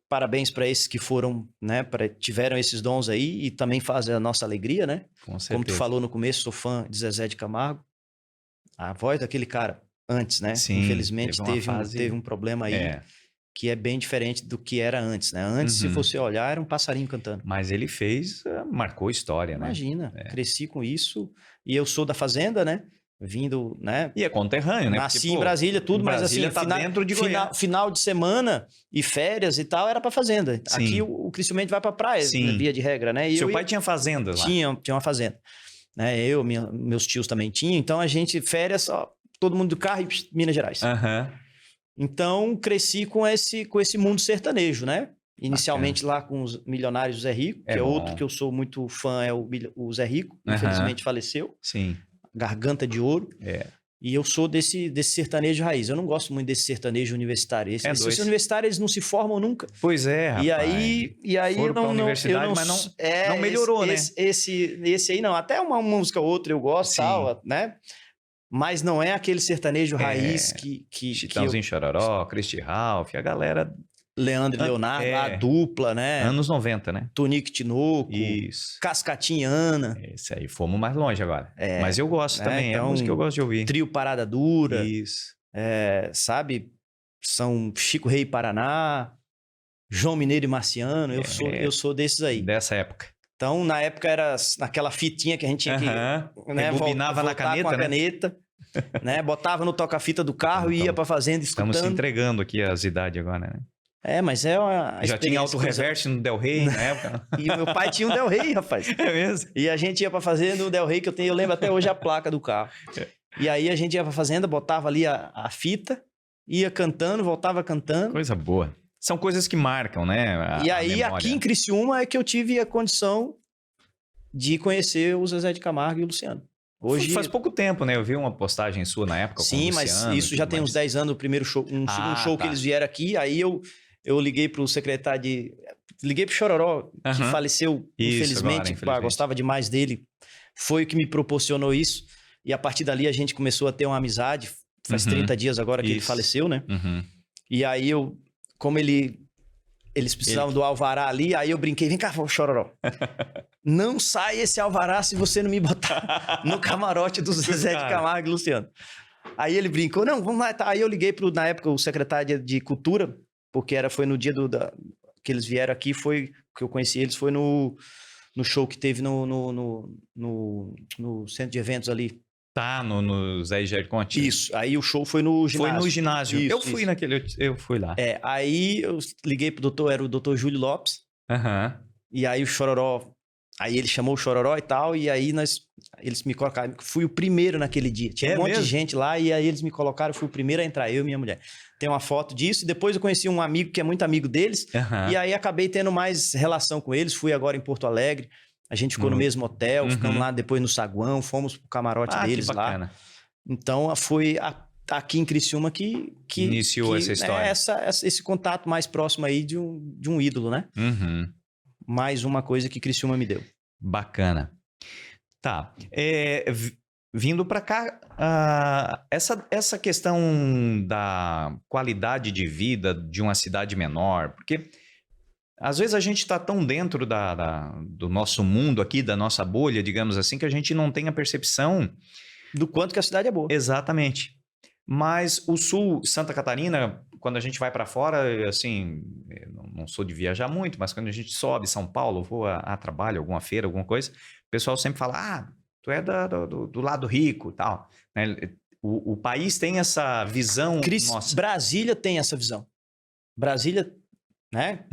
Parabéns para esses que foram, né? Tiveram esses dons aí e também fazem a nossa alegria, né? Com certeza. Como tu falou no começo, sou fã de Zezé de Camargo. A voz daquele cara antes, né? Infelizmente teve um problema aí que é bem diferente do que era antes, né? Antes, se você olhar, era um passarinho cantando. Mas ele marcou história, Imagina, cresci com isso e eu sou da fazenda, né? Vindo, né? E é conterrâneo, né? Nasci em Brasília, tudo, mas assim, tá dentro de final de semana e férias e tal, era pra fazenda. Aqui o criciumense vai pra praia, via de regra, né? Seu pai tinha fazenda lá? Tinha uma fazenda. Né? Meus tios também tinham, então a gente, férias, só todo mundo do carro e Minas Gerais. Então, cresci com esse mundo sertanejo, né? Inicialmente lá com os Milionários do Zé Rico, que é bom. outro que eu sou muito fã, é o Zé Rico. Infelizmente faleceu. Sim. Garganta de Ouro. É. E eu sou desse sertanejo raiz. Eu não gosto muito desse sertanejo universitário. Esses universitários, eles não se formam nunca. Pois é, rapaz. E aí foram pra universidade, mas não melhorou, né? Esse aí não. Até uma música ou outra eu gosto, tal, né? Mas não é aquele sertanejo raiz que Chitãozinho Chororó, Christy Ralph, a galera... Leandro e Leonardo, a dupla, né? Anos 90, né? Tonico Tinoco, Isso. Cascatinha Ana. Esse aí, fomos mais longe agora. Mas eu gosto também, então, é a música que eu gosto de ouvir. Trio Parada Dura. Isso. Sabe? São Chico Rei Paraná, João Mineiro e Marciano. Eu sou desses aí. Dessa época. Então, na época era naquela fitinha que a gente tinha que... Né, rebobinava na caneta, com a caneta, né? Botava no toca-fita do carro e ia pra fazenda escutando. Estamos se entregando aqui as idades agora, né? Mas é uma Já tinha auto-reverse no Del Rey na época? E o meu pai tinha um Del Rey, rapaz. É mesmo? E a gente ia pra fazenda, o Del Rey que eu lembro até hoje a placa do carro. E aí a gente ia pra fazenda, botava ali a fita, ia cantando, voltava cantando. Coisa boa. São coisas que marcam, né? E aí aqui em Criciúma é que eu tive a condição de conhecer o Zezé de Camargo e o Luciano. Hoje... Faz pouco tempo, né? Eu vi uma postagem sua na época. Sim, mas isso já tem uns 10 anos, o primeiro show, segundo show que eles vieram aqui, aí eu liguei pro secretário de... Liguei pro Chororó, que faleceu, infelizmente. Gostava demais dele. Foi o que me proporcionou isso. E a partir dali a gente começou a ter uma amizade. Faz 30 dias agora que ele faleceu, né? E aí como eles precisavam do alvará ali, aí eu brinquei, vem cá, Chororó. Não sai esse alvará se você não me botar no camarote do Zezé de Camargo e Luciano. Aí ele brincou, não, vamos lá. Aí eu liguei na época, o secretário de Cultura, porque foi no dia que eles vieram aqui, que eu conheci eles, foi no show que teve no centro de eventos ali. Tá, no Zé Jair Conte. Isso, aí o show foi no ginásio. Foi no ginásio. Isso, eu fui naquele, eu fui lá. Aí eu liguei pro doutor, era o doutor Júlio Lopes. E aí o Chororó, aí ele chamou o Chororó e tal, e aí eles me colocaram, fui o primeiro naquele dia. Tinha um monte de gente lá, e aí eles me colocaram, fui o primeiro a entrar, eu e minha mulher. Tem uma foto disso, e depois eu conheci um amigo que é muito amigo deles, e aí acabei tendo mais relação com eles, fui agora em Porto Alegre, a gente ficou no mesmo hotel, ficamos lá depois no saguão, fomos pro camarote deles que bacana. lá. Então foi aqui em Criciúma que iniciou essa história. Esse contato mais próximo aí de um ídolo, né? Mais uma coisa que Criciúma me deu. Bacana. Tá. Vindo para cá, essa questão da qualidade de vida de uma cidade menor, porque às vezes a gente está tão dentro do nosso mundo aqui, da nossa bolha, digamos assim, que a gente não tem a percepção do quanto que a cidade é boa. Exatamente. Mas o sul, Santa Catarina, quando a gente vai para fora, assim, não sou de viajar muito, mas quando a gente sobe São Paulo, vou a trabalho, alguma feira, alguma coisa, o pessoal sempre fala, tu é do lado rico, tal. Né? O país tem essa visão. Nossa. Brasília tem essa visão. Brasília, né?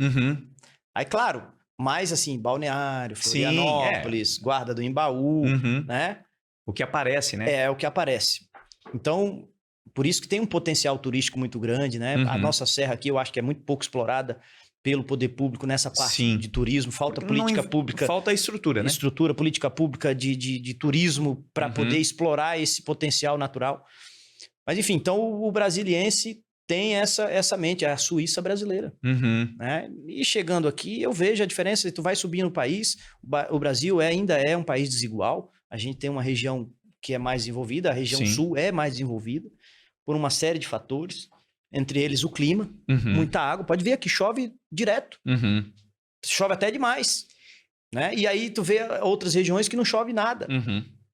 Aí, claro, mais assim, Balneário, Florianópolis, Guarda do Embaú, né? O que aparece, né? É o que aparece. Então, por isso que tem um potencial turístico muito grande, né? A nossa serra aqui, eu acho que é muito pouco explorada pelo poder público nessa parte de turismo. Falta política pública. Falta estrutura, né? Estrutura, política pública de turismo para poder explorar esse potencial natural. Mas, enfim, então o brasiliense tem essa mente, é a Suíça brasileira. Né? E chegando aqui, eu vejo a diferença. Tu vai subir no país, o Brasil ainda é um país desigual. A gente tem uma região que é mais desenvolvida, a região sul é mais desenvolvida, por uma série de fatores, entre eles o clima, muita água. Pode ver que chove direto, chove até demais. Né? E aí tu vê outras regiões que não chove nada.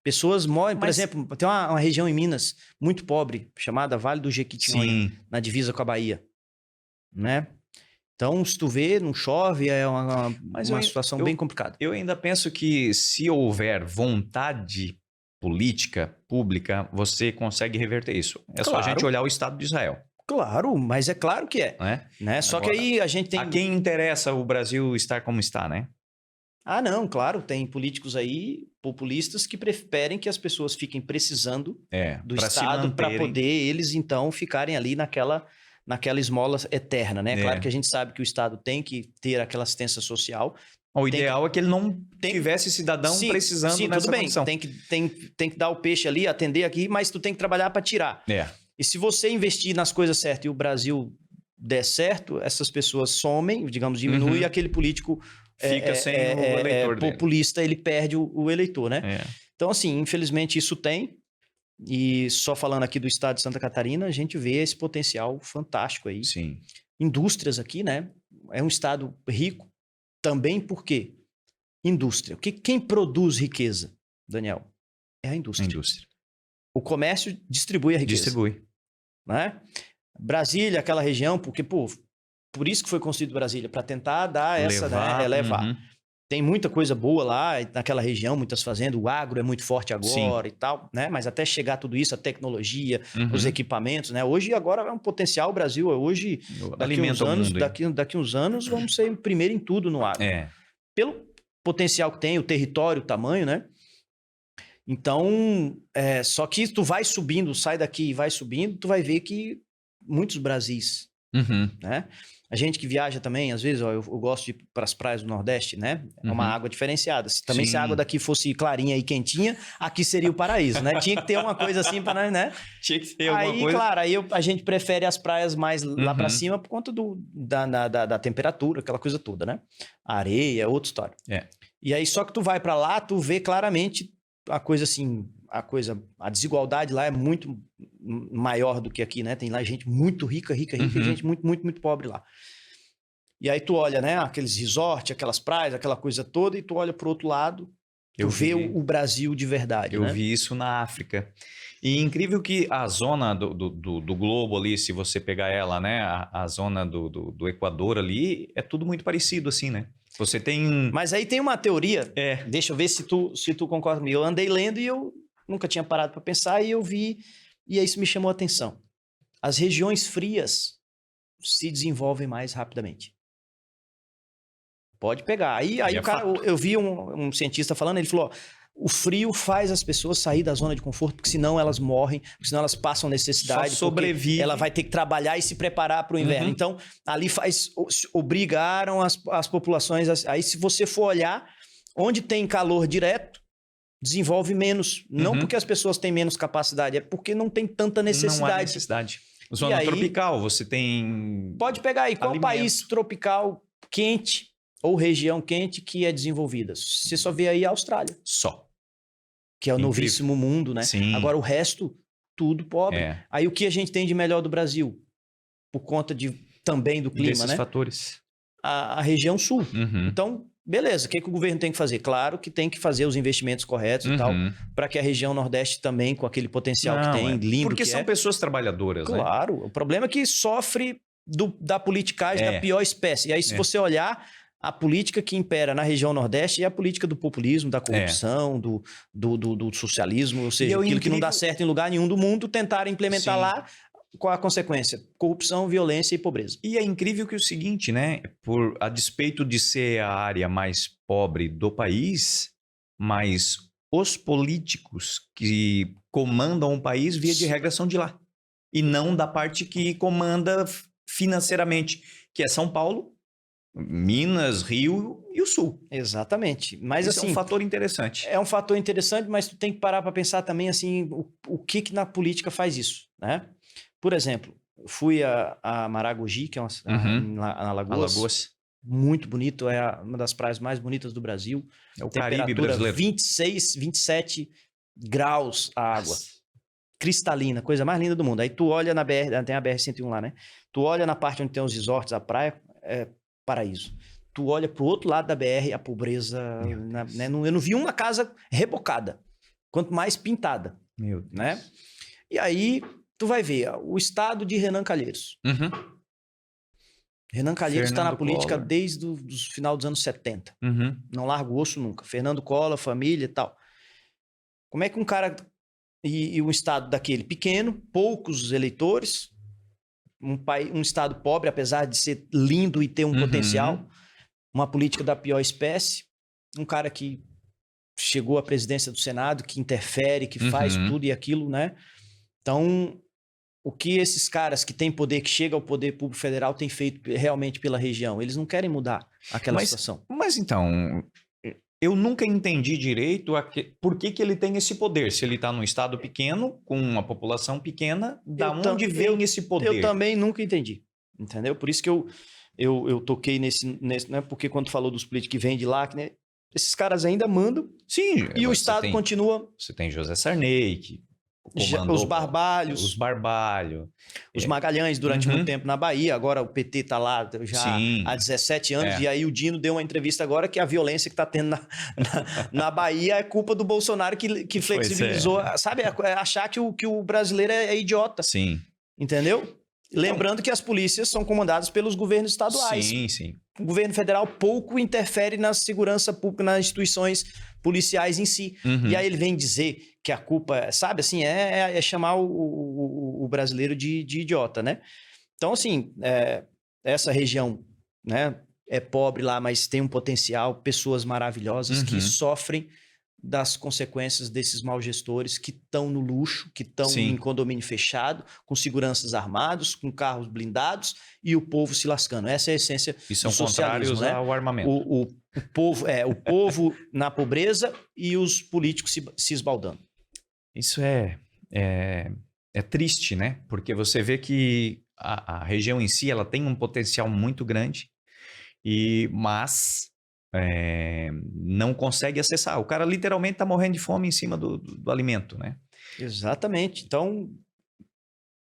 Pessoas moram, por exemplo, tem uma região em Minas muito pobre, chamada Vale do Jequitinhonha, na divisa com a Bahia, né? Então, se tu vê, não chove, é uma situação bem complicada. Eu ainda penso que se houver vontade política, pública, você consegue reverter isso. É só a gente olhar o Estado de Israel. Claro, mas é claro que é. Né? Só agora, que aí a gente tem... A quem interessa o Brasil estar como está, né? Não, claro, tem políticos aí, populistas, que preferem que as pessoas fiquem precisando do Estado para poder eles, então, ficarem ali naquela naquela esmola eterna, né? É. Claro que a gente sabe que o Estado tem que ter aquela assistência social. O ideal é que ele não tivesse cidadão precisando nessa tudo bem. condição. Tem que dar o peixe ali, atender aqui, mas tu tem que trabalhar para tirar. É. E se você investir nas coisas certas e o Brasil der certo, essas pessoas somem, digamos, diminui, e aquele político fica sem o eleitor dele. populista, ele perde o eleitor, né? É. Então, assim, infelizmente isso tem. E só falando aqui do estado de Santa Catarina, a gente vê esse potencial fantástico aí. Sim. Indústrias aqui, né? É um estado rico também porque indústria. Quem produz riqueza, Daniel? É a indústria. O comércio distribui a riqueza. Distribui. Né? Brasília, aquela região, porque, por isso que foi construído Brasília, para tentar dar elevar. Tem muita coisa boa lá naquela região, muitas fazendas, o agro é muito forte agora. Sim. E tal, né? Mas até chegar tudo isso, a tecnologia, os equipamentos, né? Hoje agora é um potencial, o Brasil hoje, daqui uns anos, vamos ser primeiro em tudo no agro. Pelo potencial que tem, o território, o tamanho, né? Então, só que tu vai subindo, sai daqui e vai subindo, tu vai ver que muitos Brasis, né? A gente que viaja também, às vezes, eu gosto de ir para as praias do Nordeste, né? É uma água diferenciada. Também se a água daqui fosse clarinha e quentinha, aqui seria o paraíso, né? Tinha que ter uma coisa assim para nós, né? Tinha que ter alguma coisa. Claro, aí a gente prefere as praias mais lá para cima por conta da temperatura, aquela coisa toda, né? A areia, outra história. E aí, só que tu vai para lá, tu vê claramente a coisa assim, a desigualdade lá é muito maior do que aqui, né? Tem lá gente muito rica e gente muito, muito, muito pobre lá. E aí tu olha, né? Aqueles resorts, aquelas praias, aquela coisa toda, e tu olha pro outro lado, tu vê o Brasil de verdade, Eu vi isso na África. E incrível que a zona do globo ali, se você pegar ela, né? A zona do Equador ali, é tudo muito parecido assim, né? Você tem... Mas aí tem uma teoria, deixa eu ver se tu concorda comigo. Eu andei lendo e eu nunca tinha parado para pensar e eu vi, e isso me chamou a atenção. As regiões frias se desenvolvem mais rapidamente. Pode pegar. Aí o cara, eu vi um cientista falando, ele falou, o frio faz as pessoas sair da zona de conforto, porque senão elas morrem, porque senão elas passam necessidade. Só sobrevive. Ela vai ter que trabalhar e se preparar para o inverno. Então, ali obrigaram as populações. Aí, se você for olhar, onde tem calor direto, desenvolve menos. Não porque as pessoas têm menos capacidade, é porque não tem tanta necessidade. Não há necessidade. Zona tropical, você tem... Pode pegar aí, qual país tropical quente ou região quente que é desenvolvida? Você só vê aí a Austrália. Só. Que é o novíssimo mundo, né? Sim. Agora o resto, tudo pobre. Aí o que a gente tem de melhor do Brasil? Por conta também do clima, desses né? fatores. A região sul. Então, beleza, o que o governo tem que fazer? Claro que tem que fazer os investimentos corretos e tal, para que a região Nordeste também, com aquele potencial que tem, lindo porque que são pessoas trabalhadoras, né? Claro. O problema é que sofre da politicagem da pior espécie. E aí, se você olhar... A política que impera na região Nordeste é a política do populismo, da corrupção, do socialismo, ou seja, aquilo que não dá certo em lugar nenhum do mundo, tentar implementar lá, qual a consequência? Corrupção, violência e pobreza. E é incrível que é o seguinte, né? A despeito de ser a área mais pobre do país, mas os políticos que comandam o país, via de regra, são de lá. E não da parte que comanda financeiramente, que é São Paulo, Minas, Rio e o Sul. Exatamente. Mas isso assim, é um fator interessante. É um fator interessante, mas tu tem que parar para pensar também assim, o que na política faz isso, né? Por exemplo, eu fui a Maragogi, que é na Alagoas. Muito bonito, é uma das praias mais bonitas do Brasil. É o Caribe brasileiro. 26, 27 graus a água. Cristalina, coisa mais linda do mundo. Aí tu olha na BR, tem a BR-101 lá, né? Tu olha na parte onde tem os resorts, a praia, paraíso. Tu olha pro outro lado da BR, a pobreza, né? Eu não vi uma casa rebocada, quanto mais pintada. Meu Deus. Né? E aí, tu vai ver o estado de Renan Calheiros. Renan Calheiros está na política desde o final dos anos 70. Não larga o osso nunca. Fernando Collor, família e tal. Como é que um cara... E um estado daquele pequeno, poucos eleitores... Um estado pobre, apesar de ser lindo e ter um potencial, uma política da pior espécie, um cara que chegou à presidência do Senado, que interfere, que faz tudo e aquilo, né? Então, o que esses caras que têm poder, que chegam ao poder público federal, têm feito realmente pela região? Eles não querem mudar aquela situação. Mas então, eu nunca entendi direito por que ele tem esse poder. Se ele está num estado pequeno, com uma população pequena, da onde vem esse poder? Eu também nunca entendi, entendeu? Por isso que eu toquei nesse, né? Porque quando falou dos políticos que vêm de lá, né? Esses caras ainda mandam. Sim. E o Estado continua. Você tem José Sarney, que os Barbalhos. Os Barbalhos. Os Magalhães, durante muito tempo na Bahia. Agora o PT está lá já há 17 anos. E aí o Dino deu uma entrevista agora que a violência que está tendo na Bahia é culpa do Bolsonaro que flexibilizou. Sabe, achar que o brasileiro é idiota. Sim. Entendeu? Lembrando que as polícias são comandadas pelos governos estaduais. Sim, sim. O governo federal pouco interfere na segurança pública, nas instituições policiais em si. E aí ele vem dizer que a culpa, sabe, assim, é chamar o brasileiro de idiota, né? Então, assim, essa região, né, é pobre lá, mas tem um potencial, pessoas maravilhosas que sofrem das consequências desses maus gestores que estão no luxo, que estão em condomínio fechado, com seguranças armados, com carros blindados e o povo se lascando. Essa é a essência e são do socialismo, contrários, né, ao armamento. O povo na pobreza e os políticos se esbaldando. Isso é triste, né? Porque você vê que a região em si ela tem um potencial muito grande, mas não consegue acessar. O cara literalmente está morrendo de fome em cima do alimento, né? Exatamente. Então,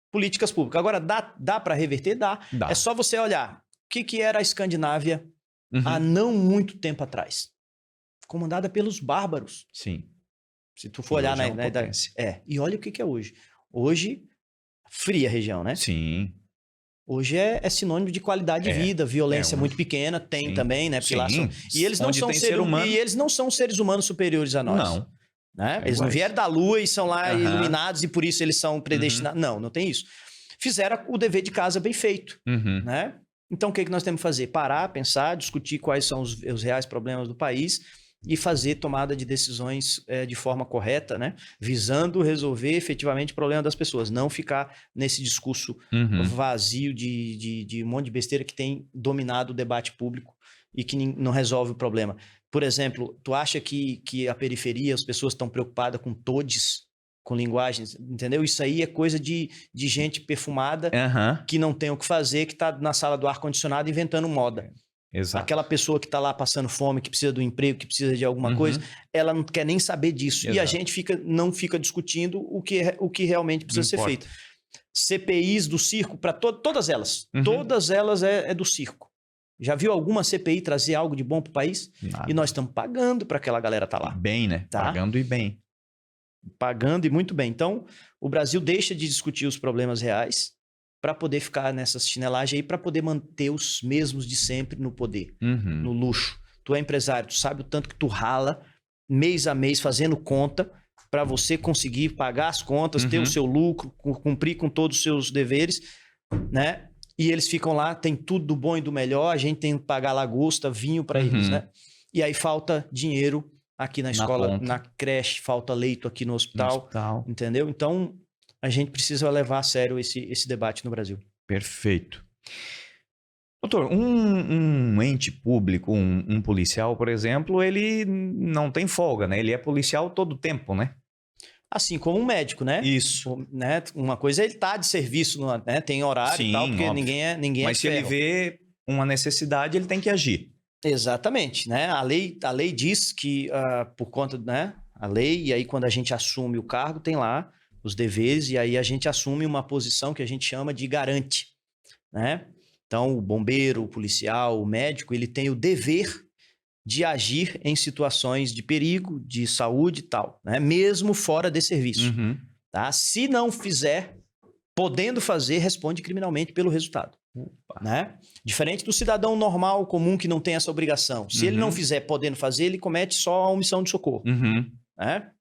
políticas públicas. Agora, dá para reverter? Dá. É só você olhar o que era a Escandinávia há não muito tempo atrás. Comandada pelos bárbaros. Sim. Se tu for olhar na idade. E olha o que é hoje. Hoje, fria a região, né? Sim. Hoje é sinônimo de qualidade de vida, violência muito pequena, tem também, né? Porque lá são, e eles não são eles não são seres humanos superiores a nós. Não. Né? Eles não vieram da Lua e são lá iluminados e por isso eles são predestinados. Não tem isso. Fizeram o dever de casa bem feito, né? Então o que nós temos que fazer? Parar, pensar, discutir quais são os reais problemas do país e fazer tomada de decisões de forma correta, né? Visando resolver efetivamente o problema das pessoas. Não ficar nesse discurso vazio de um monte de besteira que tem dominado o debate público e que não resolve o problema. Por exemplo, tu acha que a periferia, as pessoas estão preocupadas com todes, com linguagens, entendeu? Isso aí é coisa de gente perfumada que não tem o que fazer, que está na sala do ar-condicionado inventando moda. Exato. Aquela pessoa que está lá passando fome, que precisa do emprego, que precisa de alguma coisa, ela não quer nem saber disso. Exato. E a gente não fica discutindo o que realmente precisa ser feito. CPIs do circo, para todas elas. Todas elas é do circo. Já viu alguma CPI trazer algo de bom para o país? Nada. E nós estamos pagando para aquela galera estar lá. Bem, né? Tá? Pagando e bem. Pagando e muito bem. Então, o Brasil deixa de discutir os problemas reais para poder ficar nessas chinelagens aí, para poder manter os mesmos de sempre no poder, no luxo. Tu é empresário, tu sabe o tanto que tu rala mês a mês fazendo conta para você conseguir pagar as contas, ter o seu lucro, cumprir com todos os seus deveres, né? E eles ficam lá, tem tudo do bom e do melhor, a gente tem que pagar lagosta, vinho para eles, né? E aí falta dinheiro aqui na escola, na creche, falta leito aqui no hospital, entendeu? Então, a gente precisa levar a sério esse debate no Brasil. Perfeito. Doutor, um ente público, um policial, por exemplo, ele não tem folga, né? Ele é policial todo o tempo, né? Assim como um médico, né? Isso. Né? Uma coisa é ele estar de serviço, né? Tem horário e tal, porque óbvio. ninguém Mas se ele vê uma necessidade, ele tem que agir. Exatamente, né? A lei diz que por conta, né? A lei, e aí quando a gente assume o cargo, tem lá os deveres, e aí a gente assume uma posição que a gente chama de garante, né? Então, o bombeiro, o policial, o médico, ele tem o dever de agir em situações de perigo, de saúde e tal, né? Mesmo fora de serviço. Tá? Se não fizer, podendo fazer, responde criminalmente pelo resultado. Né? Diferente do cidadão normal, comum, que não tem essa obrigação. Se ele não fizer podendo fazer, ele comete só a omissão de socorro. Né?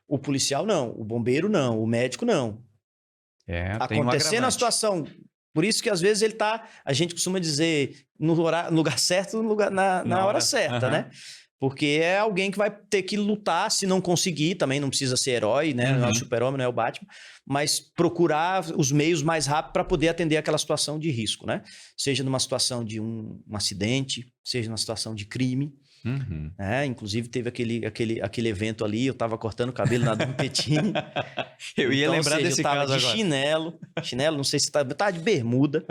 O policial não, o bombeiro não, o médico não. Acontecendo a situação. Por isso que às vezes ele tá, a gente costuma dizer, no lugar certo, na hora certa, né? Porque é alguém que vai ter que lutar, se não conseguir, também não precisa ser herói, né? Não é o super-homem, não é o Batman, mas procurar os meios mais rápidos para poder atender aquela situação de risco, né? Seja numa situação de um acidente, seja numa situação de crime. Né? Inclusive teve aquele evento ali, eu tava cortando o cabelo na Dom Pettini. Eu ia lembrar desse caso agora. Eu tava de chinelo, não sei se tava de bermuda,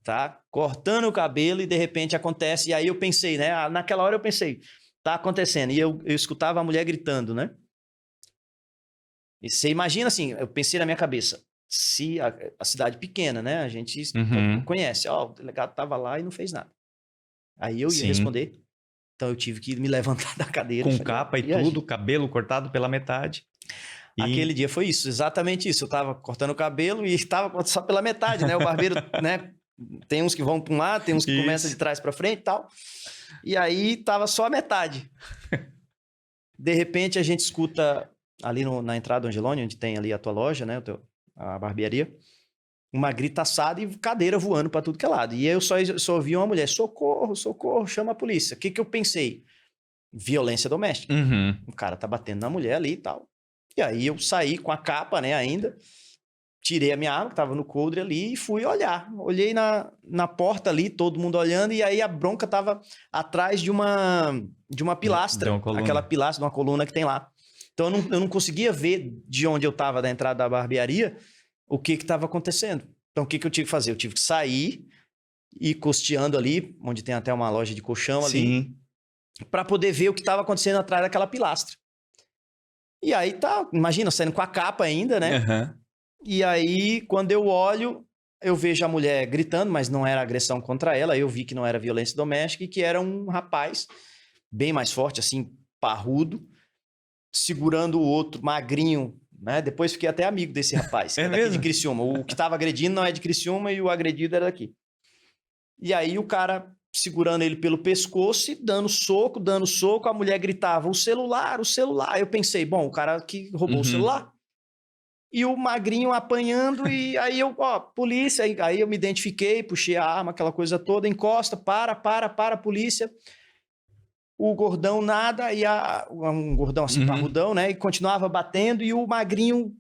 tá? Cortando o cabelo e de repente acontece. E aí eu pensei, né? Naquela hora eu pensei, tá acontecendo. E eu escutava a mulher gritando, né? E você imagina assim, eu pensei na minha cabeça, se a cidade pequena, né? A gente conhece, ó, o delegado tava lá e não fez nada. Aí eu ia responder. Então eu tive que me levantar da cadeira. Com capa e tudo, cabelo cortado pela metade. Aquele dia foi isso, exatamente isso. Eu tava cortando o cabelo e estava só pela metade, né? O barbeiro, né? Tem uns que vão para um lado, tem uns que começam de trás para frente e tal. E aí tava só a metade. De repente a gente escuta ali na entrada do Angelone, onde tem ali a tua loja, né? A barbearia. Uma gritaçada e cadeira voando para tudo que é lado. E aí eu só ouvi uma mulher, socorro, socorro, chama a polícia. O que eu pensei? Violência doméstica. O cara tá batendo na mulher ali e tal. E aí eu saí com a capa, né, ainda. Tirei a minha arma, que tava no coldre ali, e fui olhar. Olhei na porta ali, todo mundo olhando, e aí a bronca tava atrás de uma pilastra. Aquela pilastra de uma coluna que tem lá. Então eu não conseguia ver de onde eu tava, da entrada da barbearia, o que estava acontecendo. Então, o que eu tive que fazer? Eu tive que sair e ir costeando ali, onde tem até uma loja de colchão ali, para poder ver o que estava acontecendo atrás daquela pilastra. E aí tá, imagina, saindo com a capa ainda, né? E aí, quando eu olho, eu vejo a mulher gritando, mas não era agressão contra ela, eu vi que não era violência doméstica e que era um rapaz bem mais forte, assim, parrudo, segurando o outro, magrinho, né? Depois fiquei até amigo desse rapaz, que é daqui de Criciúma. O que estava agredindo não é de Criciúma e o agredido era daqui. E aí o cara segurando ele pelo pescoço e dando soco, a mulher gritava, o celular. Eu pensei, bom, o cara que roubou o celular. E o magrinho apanhando e aí eu, polícia. Aí eu me identifiquei, puxei a arma, aquela coisa toda, encosta, para, polícia. O gordão nada, e um gordão assim, parrudão, né? E continuava batendo, e o magrinho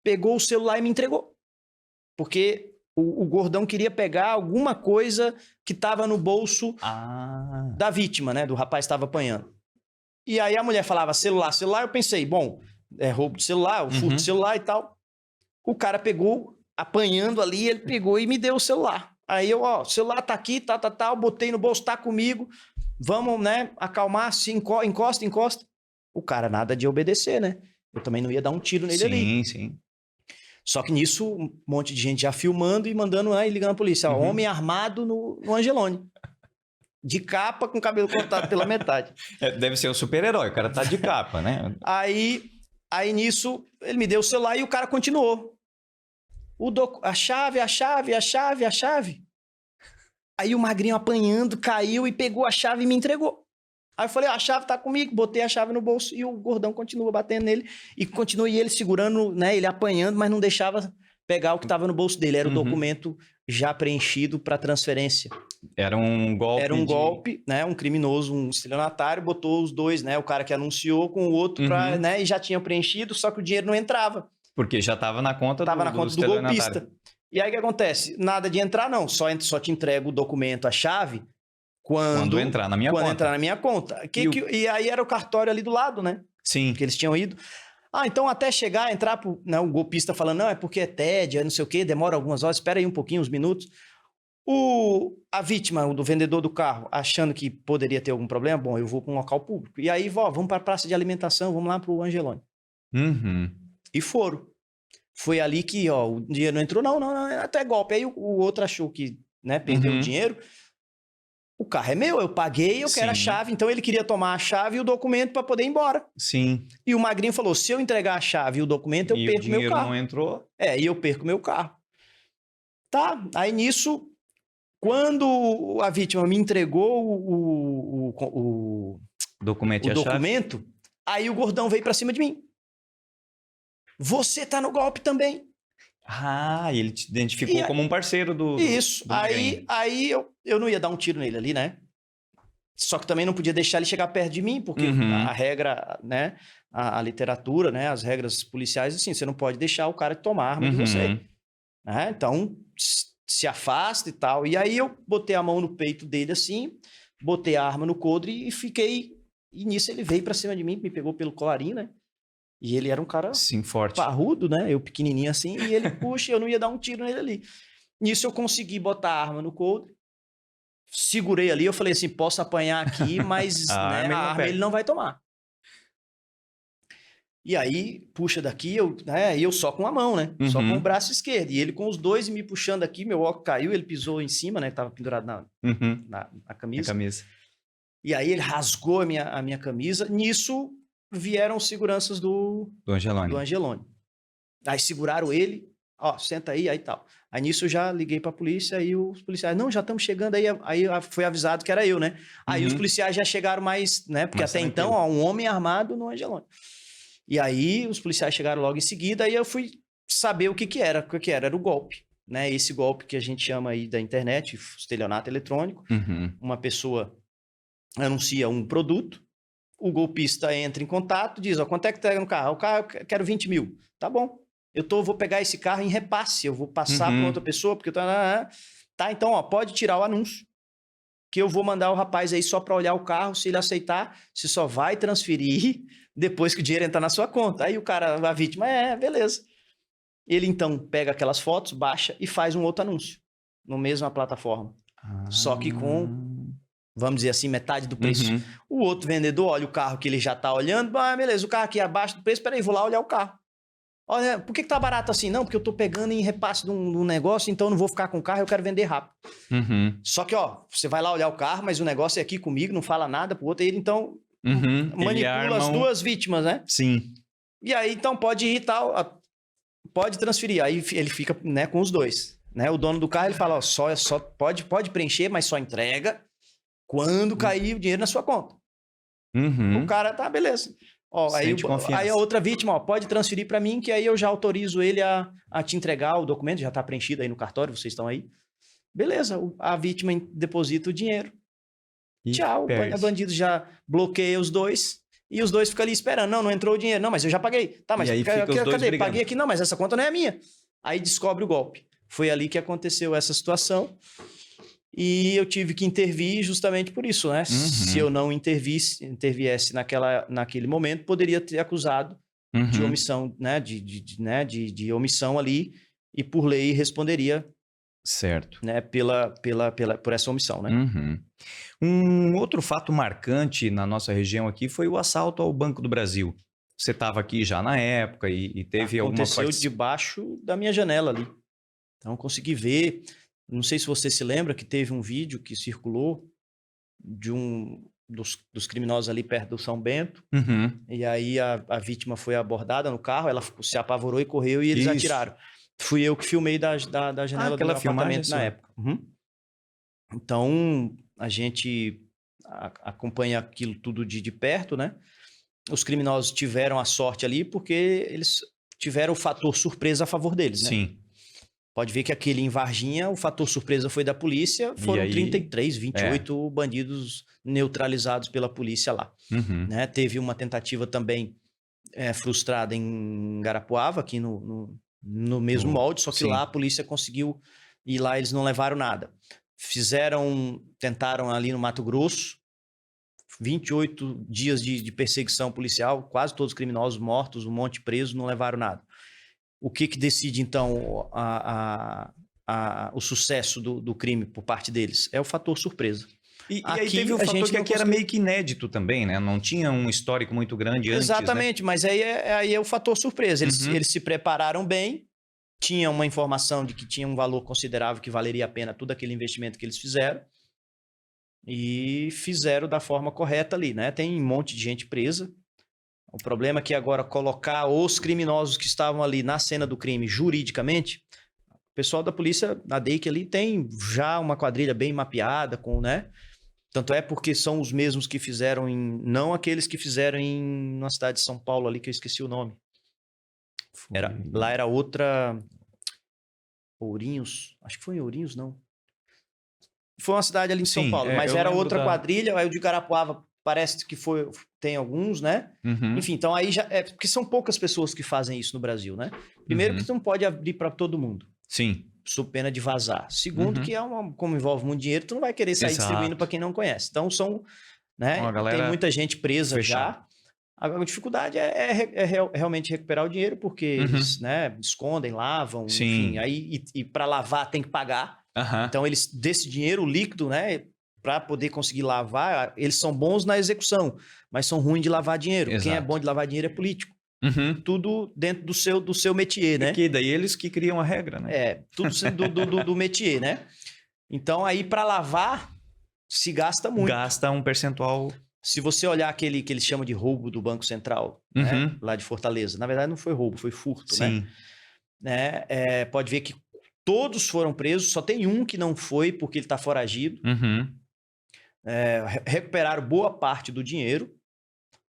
pegou o celular e me entregou. Porque o gordão queria pegar alguma coisa que estava no bolso da vítima, né? Do rapaz que estava apanhando. E aí a mulher falava celular, eu pensei, bom, é roubo de celular, o furto de celular e tal. O cara pegou, apanhando ali, ele pegou e me deu o celular. Aí eu, o celular tá aqui, tal, botei no bolso, tá comigo. Vamos, né, acalmar, se encosta. O cara nada de obedecer, né? Eu também não ia dar um tiro nele ali. Sim. Só que nisso, um monte de gente já filmando e mandando, e ligando a polícia. Homem armado no Angelone. De capa, com o cabelo cortado pela metade. Deve ser um super-herói, o cara tá de capa, né? Aí nisso, ele me deu o celular e o cara continuou. A chave. Aí o magrinho apanhando, caiu e pegou a chave e me entregou. Aí eu falei, a chave tá comigo, botei a chave no bolso e o gordão continua batendo nele e ele segurando, né, ele apanhando, mas não deixava pegar o que tava no bolso dele. Era o documento já preenchido para transferência. Era um golpe. Golpe, né, um criminoso, um estelionatário, botou os dois, né, o cara que anunciou com o outro né, e já tinha preenchido, só que o dinheiro não entrava. Porque já tava na conta do golpista. E aí o que acontece? Nada de entrar, não. Só te entrego o documento, a chave, quando entrar na minha conta. E aí era o cartório ali do lado, né? Sim. Que eles tinham ido. Então até chegar, entrar, né, o golpista falando, não, é porque é TED, é não sei o quê, demora algumas horas, espera aí um pouquinho, uns minutos. A vítima, do vendedor do carro, achando que poderia ter algum problema, bom, eu vou para um local público. E aí, vamos para a praça de alimentação, vamos lá para o Angelone. E foram. Foi ali que, o dinheiro não entrou, não, até golpe. Aí o outro achou que, né, perdeu o dinheiro. O carro é meu, eu paguei, eu quero a chave. Então ele queria tomar a chave e o documento para poder ir embora. Sim. E o magrinho falou, se eu entregar a chave e o documento, eu perco meu carro. E o dinheiro não entrou? E eu perco meu carro. Tá, aí nisso, quando a vítima me entregou o documento, aí o gordão veio para cima de mim. Você tá no golpe também. Ele te identificou como um parceiro do Isso. Aí eu não ia dar um tiro nele ali, né? Só que também não podia deixar ele chegar perto de mim, porque a regra, né, a literatura, né, as regras policiais, assim, você não pode deixar o cara tomar a arma de você. Né? Então, se afasta e tal. E aí eu botei a mão no peito dele assim, botei a arma no coldre e fiquei... E nisso ele veio pra cima de mim, me pegou pelo colarinho, né? E ele era um cara Sim, forte. parrudo, né? Eu pequenininho assim, e ele puxa, eu não ia dar um tiro nele ali. Nisso eu consegui botar a arma no coldre, segurei ali, eu falei assim, posso apanhar aqui, mas A né, arma ele a não arma pega. ele não vai tomar. E aí, puxa daqui, eu só com a mão, né? Só com o braço esquerdo. E ele com os dois me puxando aqui, meu óculos caiu, ele pisou em cima, né? Tava pendurado na A camisa. camisa. E aí ele rasgou a minha camisa. Nisso vieram os seguranças do Do Angeloni. Aí seguraram ele, ó, senta aí tal. Aí nisso eu já liguei pra polícia, aí os policiais, não, já estamos chegando aí foi avisado que era eu, né? Aí os policiais já chegaram mais, né? Porque Mais até então, tranquilo. ó, um homem armado no Angeloni. E aí os policiais chegaram logo em seguida, aí eu fui saber o que era. O que era o golpe, né? Esse golpe que a gente chama aí da internet, estelionato eletrônico. Uma pessoa anuncia um produto, o golpista entra em contato, diz, ó, quanto é que tá no carro? O carro, eu quero 20 mil. Tá bom. Vou pegar esse carro em repasse, eu vou passar para outra pessoa, porque eu tô... Tá, então, ó, pode tirar o anúncio, que eu vou mandar o rapaz aí só para olhar o carro, se ele aceitar, você só vai transferir depois que o dinheiro entrar na sua conta. Aí o cara, a vítima, beleza. Ele então pega aquelas fotos, baixa e faz um outro anúncio, no mesma plataforma. Só que com, vamos dizer assim, metade do preço. O outro vendedor olha o carro que ele já tá olhando, beleza, o carro aqui é abaixo do preço, peraí, vou lá olhar o carro. Olha, por que tá barato assim? Não, porque eu tô pegando em repasse de um negócio, então eu não vou ficar com o carro, eu quero vender rápido. Só que, ó, você vai lá olhar o carro, mas o negócio é aqui comigo, não fala nada pro outro, e ele então manipula as duas vítimas, né? Sim. E aí, então, pode ir e tal, pode transferir. Aí ele fica, né, com os dois. Né? O dono do carro, ele fala, ó, só pode preencher, mas só entrega quando cair o dinheiro na sua conta. O cara, tá, beleza. Ó, aí a outra vítima, ó, pode transferir para mim, que aí eu já autorizo ele a te entregar o documento, já tá preenchido aí no cartório, vocês estão aí. Beleza, a vítima deposita o dinheiro. E tchau, o bandido já bloqueia os dois e os dois ficam ali esperando. Não entrou o dinheiro. Não, mas eu já paguei. Tá, mas cadê? Paguei aqui. Não, mas essa conta não é minha. Aí descobre o golpe. Foi ali que aconteceu essa situação. E eu tive que intervir justamente por isso, né? Se eu não interviesse naquele momento, poderia ter acusado de omissão, né? De omissão ali, e por lei responderia, certo, né? Por essa omissão, né? Um outro fato marcante na nossa região aqui foi o assalto ao Banco do Brasil. Você estava aqui já na época e teve alguma coisa... Aconteceu debaixo da minha janela ali. Então, consegui ver... Não sei se você se lembra que teve um vídeo que circulou de dos criminosos ali perto do São Bento. E aí a vítima foi abordada no carro, ela se apavorou e correu e eles atiraram. Fui eu que filmei da janela do meu apartamento na época. Então, a gente acompanha aquilo tudo de perto, né? Os criminosos tiveram a sorte ali porque eles tiveram o fator surpresa a favor deles, né? Sim. Pode ver que aquele em Varginha, o fator surpresa foi da polícia, foram 28 bandidos neutralizados pela polícia lá. Né? Teve uma tentativa também frustrada em Garapuava, aqui no mesmo molde, só que lá a polícia conseguiu, e lá eles não levaram nada. Tentaram ali no Mato Grosso, 28 dias de perseguição policial, quase todos os criminosos mortos, um monte preso, não levaram nada. O que decide, então, o sucesso do crime por parte deles? É o fator surpresa. E aí teve o fator que aqui era meio que inédito também, né? Não tinha um histórico muito grande antes, exatamente, né? Mas aí é o fator surpresa. Eles se prepararam bem, tinham uma informação de que tinha um valor considerável que valeria a pena todo aquele investimento que eles fizeram e fizeram da forma correta ali, né? Tem um monte de gente presa. O problema é que agora colocar os criminosos que estavam ali na cena do crime juridicamente, o pessoal da polícia, da DEIC ali, tem já uma quadrilha bem mapeada, né? Tanto é porque são os mesmos que fizeram não aqueles que fizeram na cidade de São Paulo ali, que eu esqueci o nome. Lá era outra... Ourinhos? Acho que foi em Ourinhos, não. Foi uma cidade ali em São Sim, Paulo, mas eu era lembro outra da... quadrilha. Aí o de Guarapuava parece que tem alguns, né? Uhum, Enfim, então aí já é porque são poucas pessoas que fazem isso no Brasil, né? Primeiro que uhum. tu não pode abrir para todo mundo, Sim. sob pena de vazar. Segundo que Uhum. como envolve muito dinheiro, tu não vai querer sair distribuindo para Exato. quem não conhece. Então né? Uma Tem galera muita gente presa fechada. já. A dificuldade realmente recuperar o dinheiro, porque eles, Uhum. né, escondem, lavam, enfim, Sim. aí e para lavar tem que pagar. Aham. Então eles desse dinheiro líquido, né, para poder conseguir lavar, eles são bons na execução, mas são ruins de lavar dinheiro. Quem é bom Exato. de lavar dinheiro é político. Uhum. Tudo dentro do seu métier, É né? que daí eles que criam a regra, né? Tudo do métier, né? Então aí para lavar se gasta muito. Gasta um percentual. Se você olhar aquele que eles chamam de roubo do Banco Central, né, Uhum. lá de Fortaleza, na verdade não foi roubo, foi furto, né? Sim. Pode ver que todos foram presos, só tem um que não foi porque ele está foragido. Uhum. Recuperaram boa parte do dinheiro.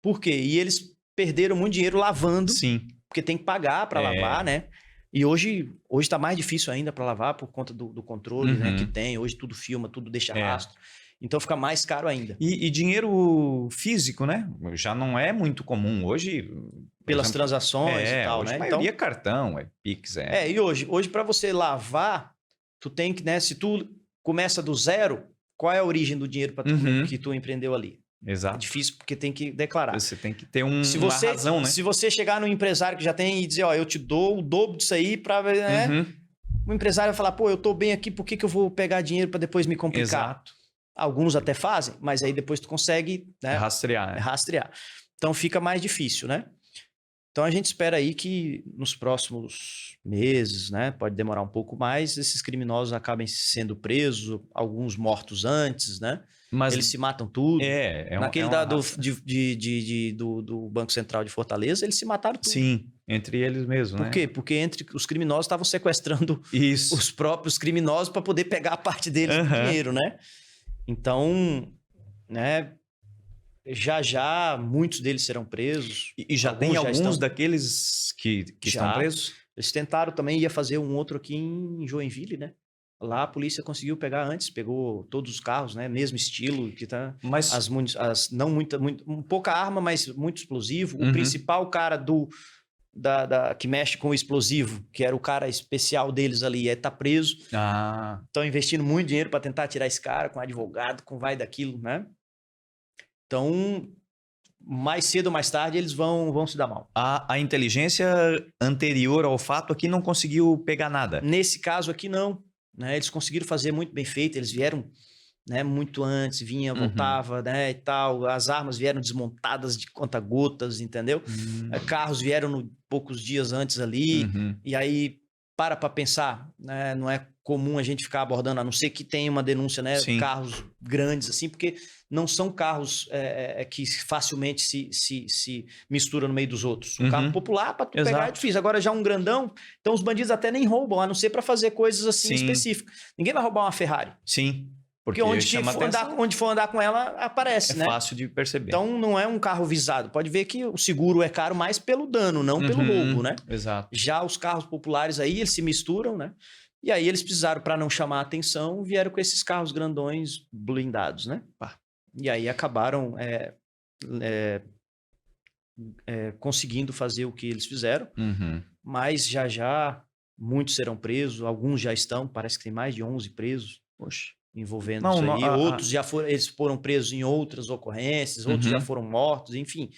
Por quê? E eles perderam muito dinheiro lavando, Sim. porque tem que pagar para lavar, né? E hoje está mais difícil ainda para lavar por conta do controle, né, que tem. Hoje tudo filma, tudo deixa rastro. Então fica mais caro ainda. E dinheiro físico, né? Já não é muito comum hoje. Pelas transações e tal, hoje né? a maioria é cartão, é Pix, e hoje para você lavar, tu tem que, né? Se tu começa do zero, qual é a origem do dinheiro que tu empreendeu ali? Exato. É difícil porque tem que declarar. Você tem que ter uma razão, né? Se você chegar num empresário que já tem e dizer, ó, eu te dou o dobro disso aí para, né? O empresário vai falar, pô, eu tô bem aqui, por que eu vou pegar dinheiro para depois me complicar? Exato. Alguns até fazem, mas aí depois tu consegue, né, rastrear. Então fica mais difícil, né? Então a gente espera aí que nos próximos meses, né, pode demorar um pouco mais, esses criminosos acabem sendo presos, alguns mortos antes, né? Mas eles se matam tudo. Naquele do Banco Central de Fortaleza, eles se mataram tudo. Sim, entre eles mesmo, né? Por quê? Porque entre os criminosos estavam sequestrando os próprios criminosos para poder pegar a parte deles do dinheiro, né? Então, né, já muitos deles serão presos. E já tem alguns daqueles que estão presos? Eles tentaram também, ia fazer um outro aqui em Joinville, né? Lá a polícia conseguiu pegar antes, pegou todos os carros, né? Mesmo estilo, que tá. Mas Pouca arma, mas muito explosivo. O principal cara que mexe com o explosivo, que era o cara especial deles ali, tá preso. Estão investindo muito dinheiro para tentar tirar esse cara, com advogado, com vai daquilo, né? Então, mais cedo ou mais tarde, eles vão se dar mal. A inteligência anterior ao fato aqui não conseguiu pegar nada? Nesse caso aqui, não. Né? Eles conseguiram fazer muito bem feito, eles vieram, né, muito antes, voltava, né, e tal. As armas vieram desmontadas de conta-gotas, entendeu? Carros vieram poucos dias antes ali, e aí para pensar, né, não é comum a gente ficar abordando, a não ser que tenha uma denúncia, né, carros grandes assim, porque não são carros que facilmente se misturam no meio dos outros. Um carro popular para tu pegar é difícil. Agora já um grandão, então os bandidos até nem roubam, a não ser para fazer coisas assim específicas. Ninguém vai roubar uma Ferrari. Sim. Porque onde for andar com ela, aparece, né? É fácil de perceber. Então não é um carro visado. Pode ver que o seguro é caro mais pelo dano, não pelo roubo, né? Exato. Já os carros populares aí, eles se misturam, né? E aí eles precisaram, para não chamar a atenção, vieram com esses carros grandões blindados, né? E aí acabaram conseguindo fazer o que eles fizeram. Mas já muitos serão presos, alguns já estão, parece que tem mais de 11 presos. Poxa. Envolvendo isso aí. Outros eles foram presos em outras ocorrências, outros já foram mortos, enfim.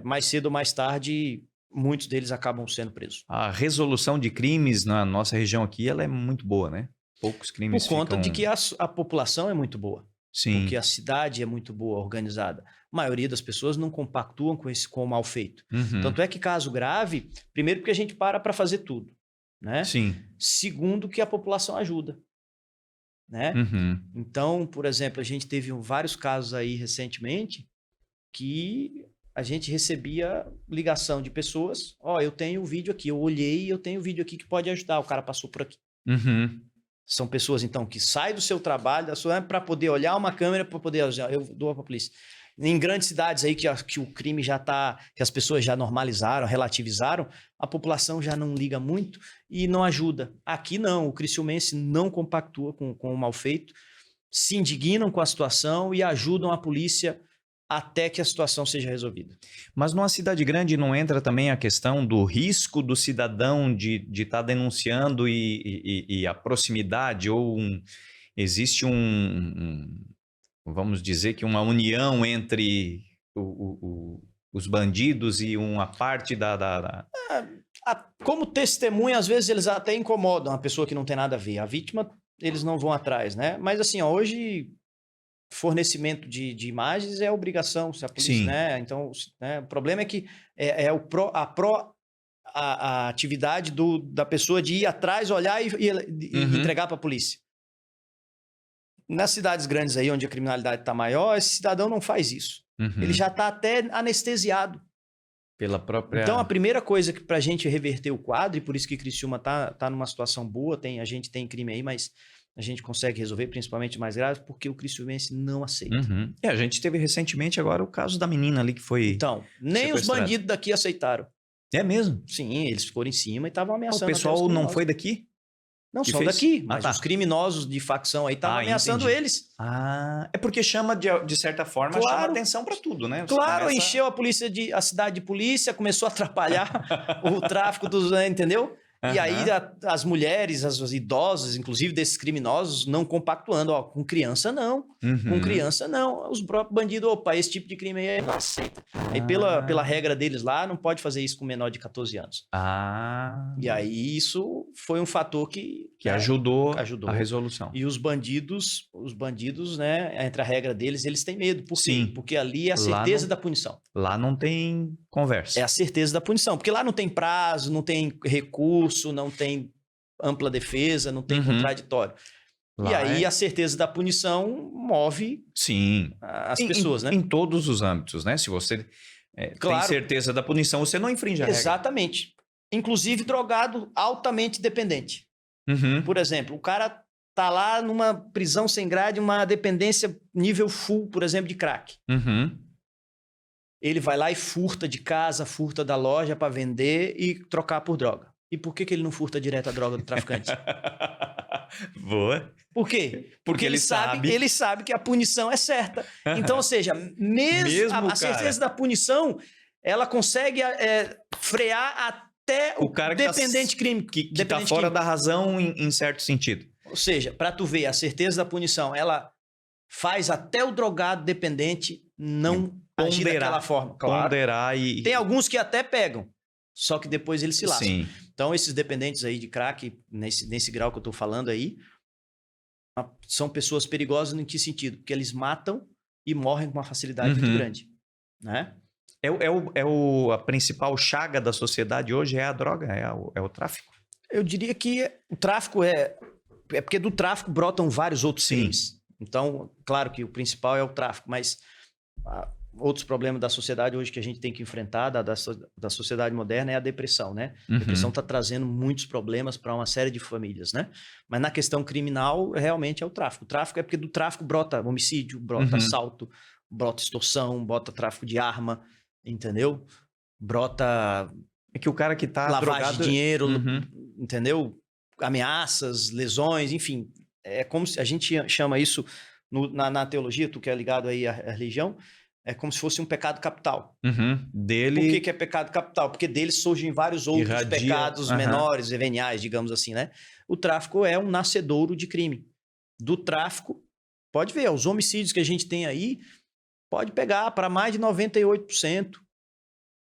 Mais cedo ou mais tarde, muitos deles acabam sendo presos. A resolução de crimes na nossa região aqui, ela é muito boa, né? Poucos crimes Por conta de que a população é muito boa. Sim. Porque a cidade é muito boa, organizada. A maioria das pessoas não compactuam com o mal feito. Tanto é que caso grave, primeiro porque a gente para fazer tudo, né? Sim. Segundo que a população ajuda. Né? Então, por exemplo, a gente teve vários casos aí recentemente que a gente recebia ligação de pessoas, eu tenho o vídeo aqui, eu olhei, eu tenho o vídeo aqui que pode ajudar, o cara passou por aqui. São pessoas, então, que saem do seu trabalho, da sua para poder olhar uma câmera, para poder usar, eu dou para a polícia. Em grandes cidades aí que o crime já tá, que as pessoas já normalizaram, relativizaram, a população já não liga muito e não ajuda. Aqui não, o criciumense não compactua com o mal feito, se indignam com a situação e ajudam a polícia até que a situação seja resolvida. Mas numa cidade grande não entra também a questão do risco do cidadão de estar denunciando e a proximidade ou existe vamos dizer que uma união entre os bandidos e uma parte Como testemunha, às vezes eles até incomodam a pessoa que não tem nada a ver. A vítima, eles não vão atrás, né? Mas assim, ó, hoje fornecimento de imagens é obrigação, se a polícia, Sim. né? Então, né? O problema é que a atividade da pessoa de ir atrás, olhar e entregar para a polícia. Nas cidades grandes aí, onde a criminalidade está maior, esse cidadão não faz isso. Uhum. Ele já está até anestesiado. Pela própria... Então, a primeira coisa que para a gente reverter o quadro, e por isso que Criciúma tá numa situação boa, a gente tem crime aí, mas a gente consegue resolver, principalmente mais grave, porque o criciumense não aceita. Uhum. E a gente teve recentemente agora o caso da menina ali que foi... Então, nem os bandidos daqui aceitaram. É mesmo? Sim, eles foram em cima e estavam ameaçando. O pessoal não foi daqui? Não, são daqui, mas tá. Os criminosos de facção aí estavam ameaçando eles. É porque chama, de certa forma, chama atenção para tudo, né? Você claro, encheu a cidade de polícia, começou a atrapalhar o tráfico dos... Entendeu? E aí as mulheres, as idosas, inclusive desses criminosos, não compactuando. Ó, com criança não, com criança não. Os próprios bandidos, opa, esse tipo de crime aí não aceita. Aí pela regra deles lá, não pode fazer isso com menor de 14 anos. E aí isso foi um fator que ajudou a resolução. E os bandidos, né, entre a regra deles, eles têm medo. Por quê? Sim. Porque ali é a certeza da punição. Lá não tem conversa. É a certeza da punição. Porque lá não tem prazo, não tem recurso, não tem ampla defesa, não tem contraditório. Lá e aí a certeza da punição move as pessoas, né? Em todos os âmbitos, né? Se você tem certeza da punição, você não infringe a regra. Exatamente. Inclusive drogado altamente dependente. Por exemplo, o cara tá lá numa prisão sem grade, uma dependência nível full, por exemplo, de crack. Ele vai lá e furta de casa, furta da loja para vender e trocar por droga. E por que ele não furta direto a droga do traficante? Boa. Por quê? Porque ele sabe que a punição é certa. Então, ou seja, mesmo a certeza da punição, ela consegue frear até o cara dependente crime. Que está fora da razão em certo sentido. Ou seja, para tu ver, a certeza da punição, ela faz até o drogado dependente não agir daquela forma. Ponderar e... Tem alguns que até pegam, só que depois eles se lascam. Sim. Então, esses dependentes aí de crack, nesse grau que eu estou falando aí, são pessoas perigosas em que sentido? Porque eles matam e morrem com uma facilidade muito grande, né? A principal chaga da sociedade hoje é a droga, é o tráfico? Eu diria que o tráfico é porque do tráfico brotam vários outros crimes. Então, claro que o principal é o tráfico, mas outros problemas da sociedade hoje que a gente tem que enfrentar, da sociedade moderna, é a depressão, né? A depressão está trazendo muitos problemas para uma série de famílias, né? Mas na questão criminal, realmente é o tráfico. O tráfico é porque do tráfico brota homicídio, brota assalto, brota extorsão, brota tráfico de arma, entendeu? Brota... É que o cara que tá lavagem de dinheiro, entendeu? Ameaças, lesões, enfim. É como se a gente chama isso na teologia, tu que é ligado aí à religião, é como se fosse um pecado capital. Dele... Por que é pecado capital? Porque dele surgem vários outros pecados menores e veniais, digamos assim, né? O tráfico é um nascedouro de crime. Do tráfico, pode ver, os homicídios que a gente tem aí, pode pegar para mais de 98%,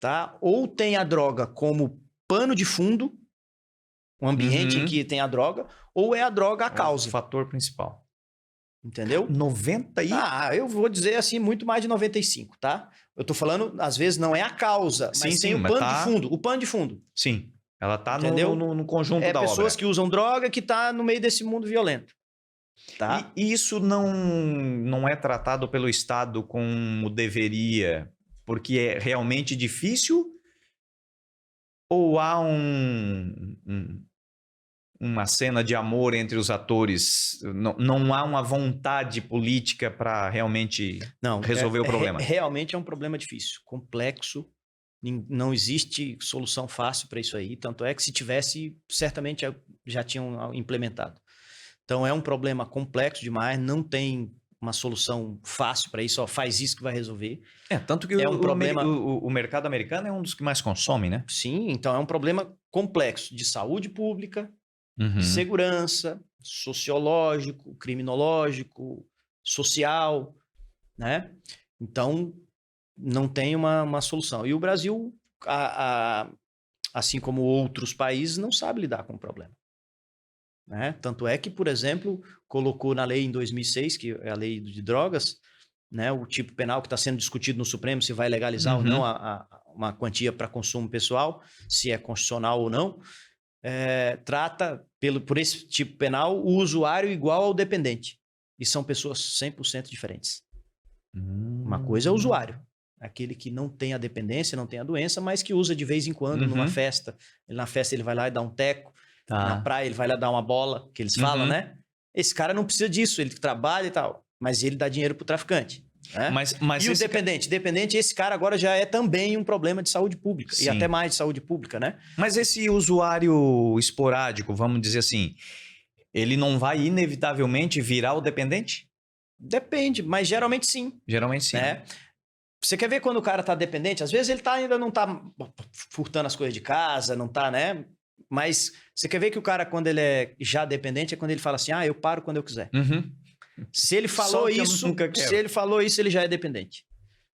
tá? Ou tem a droga como pano de fundo, um ambiente em que tem a droga, ou é a droga a causa. O fator principal. Entendeu? 90 eu vou dizer assim, muito mais de 95, tá? Eu tô falando, às vezes, não é a causa, mas tem o pano de fundo. O pano de fundo. Sim.Ela tá no conjunto da obra. É pessoas que usam droga que tá no meio desse mundo violento. Tá? E isso não é tratado pelo Estado como deveria, porque é realmente difícil? Ou há um uma cena de amor entre os atores. Não há uma vontade política para realmente resolver o problema. Realmente é um problema difícil, complexo. Não existe solução fácil para isso aí. Tanto é que se tivesse, certamente já tinham implementado. Então é um problema complexo demais, não tem uma solução fácil para isso, faz isso que vai resolver. Tanto que o mercado americano é um dos que mais consome, né? Sim, então é um problema complexo de saúde pública, de segurança, sociológico, criminológico, social, né? Então não tem uma solução. E o Brasil, assim como outros países, não sabe lidar com o problema. Né? Tanto é que, por exemplo, colocou na lei em 2006, que é a lei de drogas, né, o tipo penal que está sendo discutido no Supremo, se vai legalizar ou não uma quantia para consumo pessoal, se é constitucional ou não, trata, por esse tipo penal, o usuário igual ao dependente. E são pessoas 100% diferentes. Uma coisa é o usuário, aquele que não tem a dependência, não tem a doença, mas que usa de vez em quando numa festa. Na festa ele vai lá e dá um teco, na praia ele vai lá dar uma bola, que eles falam, né? Esse cara não precisa disso, ele trabalha e tal, mas ele dá dinheiro pro traficante. Né? Mas e o dependente, esse cara agora já é também um problema de saúde pública, e até mais de saúde pública, né? Mas esse usuário esporádico, vamos dizer assim, ele não vai inevitavelmente virar o dependente? Depende, mas geralmente sim. Geralmente sim. Né? Você quer ver quando o cara tá dependente? Às vezes ele ainda não tá furtando as coisas de casa, não tá, né? Mas você quer ver que o cara, quando ele é já dependente, é quando ele fala assim, eu paro quando eu quiser. Se ele falou isso, ele já é dependente.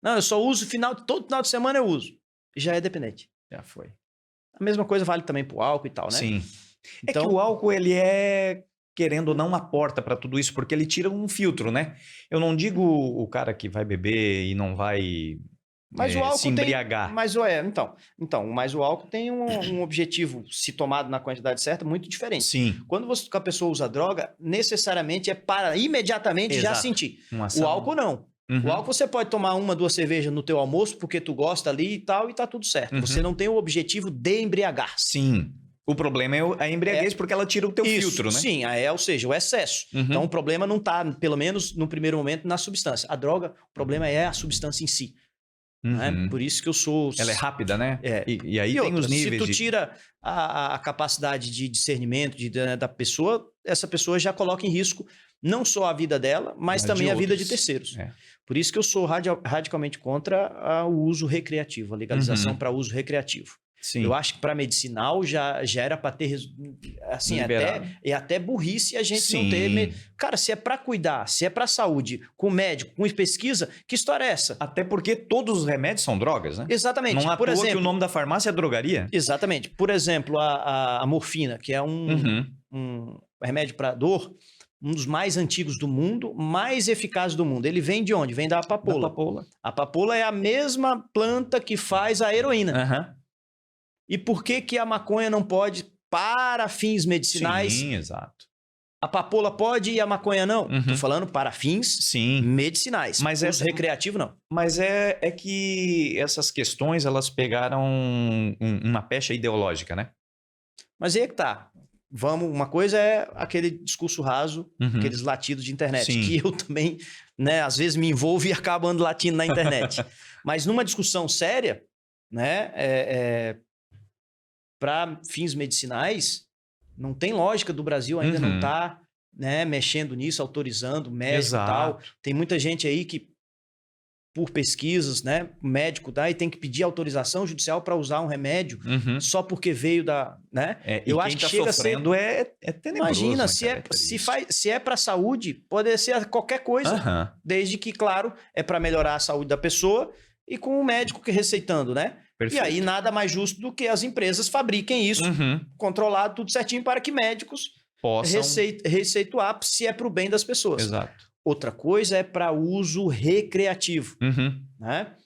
Não, eu só uso todo final de semana eu uso. Já é dependente. Já foi. A mesma coisa vale também pro álcool e tal, né? Sim. Então, que o álcool, ele é, querendo ou não, uma porta para tudo isso, porque ele tira um filtro, né? Eu não digo o cara que vai beber e não vai... Mas o álcool se embriagar. Mas o álcool tem um objetivo, se tomado na quantidade certa, muito diferente. Sim. Quando a pessoa usa droga, necessariamente é para imediatamente já sentir. O álcool não. O álcool você pode tomar 1, 2 cervejas no teu almoço porque tu gosta ali e tal, e tá tudo certo. Você não tem o objetivo de embriagar. Sim. O problema é a embriaguez porque ela tira o teu filtro, né? Sim, ou seja, o excesso. Então o problema não tá, pelo menos no primeiro momento, na substância. A droga, o problema é a substância em si. Né? Por isso que eu sou... Ela é rápida, né? E aí tem os níveis. Se tu tira a capacidade de discernimento da pessoa, essa pessoa já coloca em risco não só a vida dela, mas também a vida de terceiros. Por isso que eu sou radicalmente contra o uso recreativo, a legalização para uso recreativo. Sim. Eu acho que para medicinal já era para ter assim, até burrice a gente não ter. Cara, se é para cuidar, se é para saúde, com médico, com pesquisa, que história é essa? Até porque todos os remédios são drogas, né? Exatamente. Não há por exemplo, que o nome da farmácia é drogaria. Exatamente. Por exemplo, a morfina, que é um remédio para dor, um dos mais antigos do mundo, mais eficaz do mundo. Ele vem de onde? Vem da papoula. A papoula é a mesma planta que faz a heroína. E por que a maconha não pode para fins medicinais? Sim, exato. A papoula pode e a maconha não? Tô falando para fins medicinais. Mas uso recreativo não. Mas é que essas questões, elas pegaram uma pecha ideológica, né? Mas aí é que tá. Uma coisa é aquele discurso raso, aqueles latidos de internet, que eu também, né, às vezes me envolvo e acabo andando latindo na internet. Mas numa discussão séria, né, para fins medicinais, não tem lógica do Brasil ainda não estar mexendo nisso, autorizando médico e tal. Tem muita gente aí que, por pesquisas, né, médico dá e tem que pedir autorização judicial para usar um remédio só porque veio da... Né? Eu acho que chega sofrendo é tenebroso. Imagina, se é para saúde, pode ser qualquer coisa, desde que, claro, é para melhorar a saúde da pessoa e com o médico que receitando, né? Perfeito. E aí nada mais justo do que as empresas fabriquem isso, controlado, tudo certinho, para que médicos possam receituar se é para o bem das pessoas. Exato. Outra coisa é para uso recreativo, né?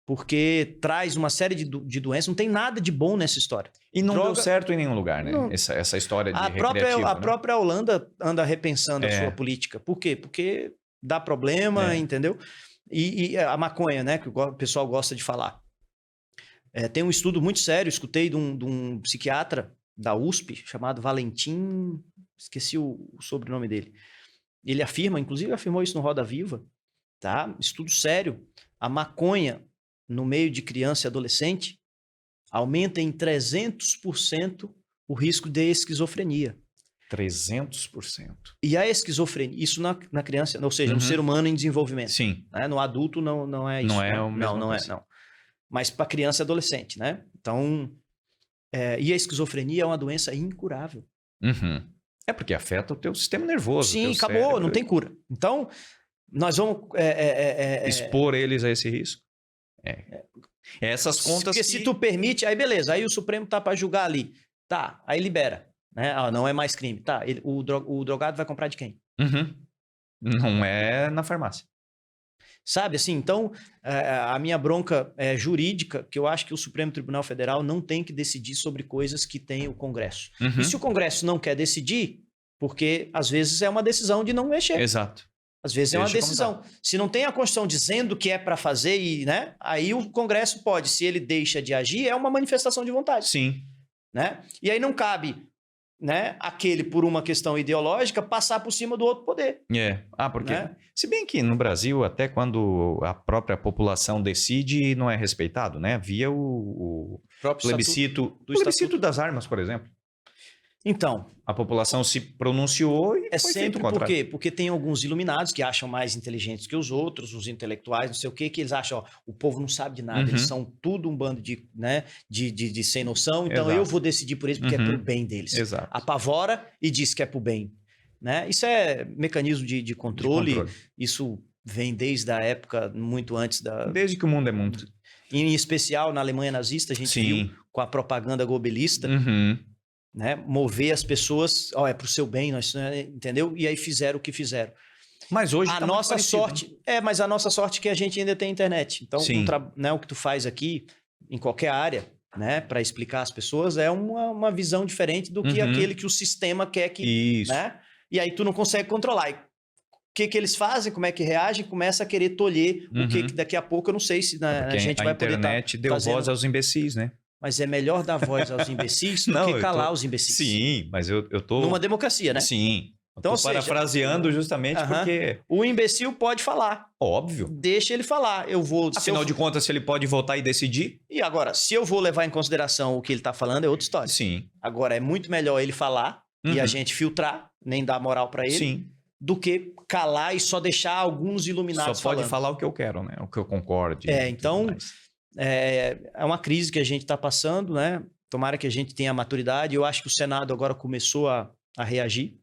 Porque traz uma série de doenças, não tem nada de bom nessa história. E não deu certo em nenhum lugar, né? Essa história de recreativo. A própria Holanda anda repensando a sua política. Por quê? Porque dá problema, entendeu? E a maconha, né? Que o pessoal gosta de falar. Tem um estudo muito sério, escutei de um psiquiatra da USP, chamado Valentim, esqueci o sobrenome dele. Ele afirma, inclusive afirmou isso no Roda Viva, tá? Estudo sério, a maconha no meio de criança e adolescente aumenta em 300% o risco de esquizofrenia. 300%. E a esquizofrenia, isso na criança, ou seja, no ser humano em desenvolvimento. Sim. Né? No adulto não é isso. Não é né? o mesmo. Não é, não. Mas para criança e adolescente, né? Então, e a esquizofrenia é uma doença incurável. Uhum. É porque afeta o teu sistema nervoso. Sim, teu acabou, cérebro. não tem cura. Então, nós vamos... expor eles a esse risco. Essas contas Porque se tu permite, aí beleza, aí o Supremo tá para julgar ali. Tá, aí libera. Né? Não é mais crime. Tá, o drogado vai comprar de quem? Uhum. Não é na farmácia. Sabe, assim, então, a minha bronca é jurídica, que eu acho que o Supremo Tribunal Federal não tem que decidir sobre coisas que tem o Congresso. Uhum. E se o Congresso não quer decidir, porque às vezes é uma decisão de não mexer. Exato. Às vezes é uma decisão. Se não tem a Constituição dizendo que é para fazer, né, aí o Congresso pode, se ele deixa de agir, é uma manifestação de vontade. Sim. Né? E aí não cabe, né, aquele, por uma questão ideológica, passar por cima do outro poder. Porque, né? Se bem que no Brasil, até quando a própria população decide, não é respeitado, né? Via o plebiscito das armas, por exemplo. Então, a população se pronunciou e foi sempre feito por quê? Porque tem alguns iluminados que acham mais inteligentes que os outros, os intelectuais, não sei o quê, que eles acham, ó, o povo não sabe de nada, eles são tudo um bando de sem noção, então eu vou decidir por eles porque é pro bem deles. Exato. Apavora e diz que é pro bem. Né? Isso é mecanismo de controle, isso vem desde a época, muito antes da... Desde que o mundo é mundo. Em especial na Alemanha nazista, a gente viu com a propaganda gobelista, né, mover as pessoas, é pro seu bem, entendeu? E aí fizeram o que fizeram. Mas hoje a nossa sorte, mas a nossa sorte é que a gente ainda tem internet. Então, o que tu faz aqui, em qualquer área, né, para explicar às pessoas, é uma visão diferente do que aquele que o sistema quer que... Isso. Né? E aí tu não consegue controlar. E o que eles fazem, como é que reagem, começa a querer tolher o que daqui a pouco eu não sei se a gente vai poder... A internet deu voz aos imbecis, né? Mas é melhor dar voz aos imbecis do que calar os imbecis. Sim, mas eu tô... Numa democracia, né? Sim. Então, parafraseando justamente porque... O imbecil pode falar. Óbvio. Deixa ele falar. Afinal de contas, se ele pode votar e decidir... E agora, se eu vou levar em consideração o que ele tá falando, é outra história. Sim. Agora, é muito melhor ele falar e a gente filtrar, nem dar moral para ele, do que calar e só deixar alguns iluminados Só pode falar o que eu quero, né? O que eu concordo. Então... É uma crise que a gente está passando, né? Tomara que a gente tenha maturidade. Eu acho que o Senado agora começou a reagir.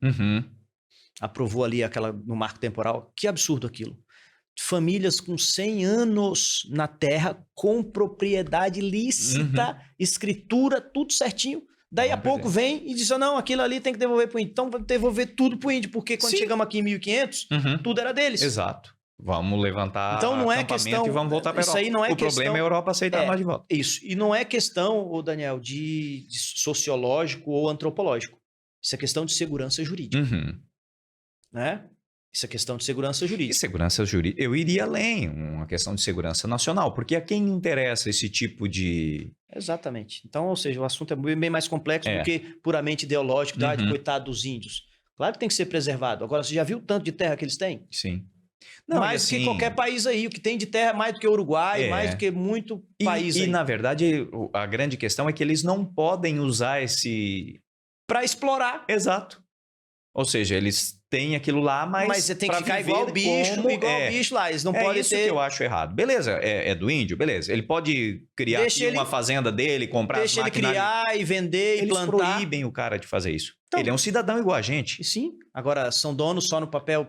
Aprovou ali no marco temporal. Que absurdo aquilo. Famílias com 100 anos na terra, com propriedade lícita, escritura, tudo certinho. Daí a pouco vem e diz, não, aquilo ali tem que devolver para o índio. Então, vai devolver tudo para o índio, porque quando chegamos aqui em 1500, tudo era deles. Exato. Vamos levantar então, não é questão, e vamos voltar para a Europa. Isso aí não é problema é a Europa aceitar nós de volta. Isso. E não é questão, Daniel, de sociológico ou antropológico. Isso é questão de segurança jurídica. Né? Isso é questão de segurança jurídica. E segurança jurídica. Eu iria além, uma questão de segurança nacional, porque a quem interessa esse tipo de... Exatamente. Então, ou seja, o assunto é bem mais complexo do que puramente ideológico, de coitado dos índios. Claro que tem que ser preservado. Agora, você já viu o tanto de terra que eles têm? Sim. Não, mais do que qualquer país aí. O que tem de terra é mais do que o Uruguai, mais do que muito país aí. E, na verdade, a grande questão é que eles não podem usar esse... Para explorar. Exato. Ou seja, eles têm aquilo lá, mas você tem que ficar igual o bicho lá. Eles não podem isso que eu acho errado. Beleza, é do índio, beleza. Ele pode criar uma fazenda dele, comprar as máquinas... Deixa ele criar e vender e plantar. Eles proíbem o cara de fazer isso. Então, ele é um cidadão igual a gente. Sim. Agora, são donos só no papel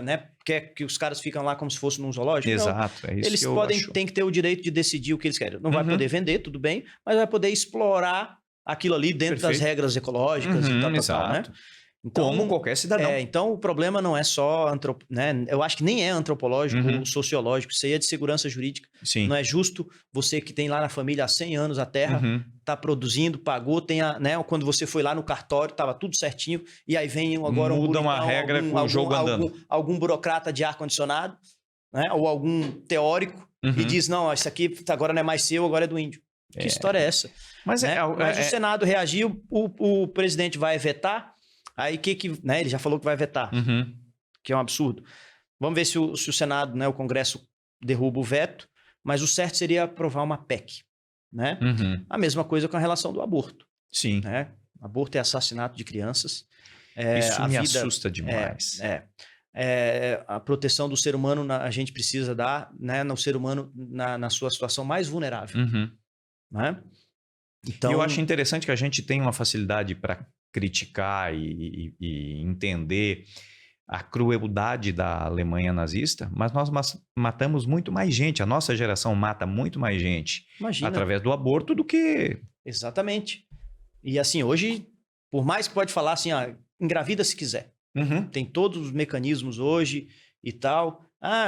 né? Quer que os caras ficam lá como se fosse num zoológico? Exato, não. É isso eles têm que ter o direito de decidir o que eles querem. Não vai poder vender, tudo bem, mas vai poder explorar aquilo ali dentro das regras ecológicas e tal, né? Então, como qualquer cidadão. Então, o problema não é só... né? Eu acho que nem é antropológico ou sociológico. Isso aí é de segurança jurídica. Sim. Não é justo você que tem lá na família há 100 anos a terra, tá produzindo, pagou, né? Quando você foi lá no cartório, estava tudo certinho, e aí vem agora muda uma regra com o jogo andando. Algum burocrata de ar-condicionado, né? Ou algum teórico, e diz, não, isso aqui agora não é mais seu, agora é do índio. Que história é essa? Mas, né? Mas o Senado reagiu, o presidente vai vetar, aí né? Ele já falou que vai vetar, que é um absurdo. Vamos ver se o Senado, né, o Congresso derruba o veto, mas o certo seria aprovar uma PEC, né? A mesma coisa com a relação do aborto. Sim. Né? Aborto é assassinato de crianças. Isso me assusta demais. A proteção do ser humano a gente precisa dar, né, no ser humano na sua situação mais vulnerável. Né? Então, eu acho interessante que a gente tem uma facilidade para criticar e entender a crueldade da Alemanha nazista, mas nós matamos muito mais gente. A nossa geração mata muito mais gente através do aborto do que... Exatamente. E assim, hoje, por mais que pode falar assim, engravida se quiser. Tem todos os mecanismos hoje e tal.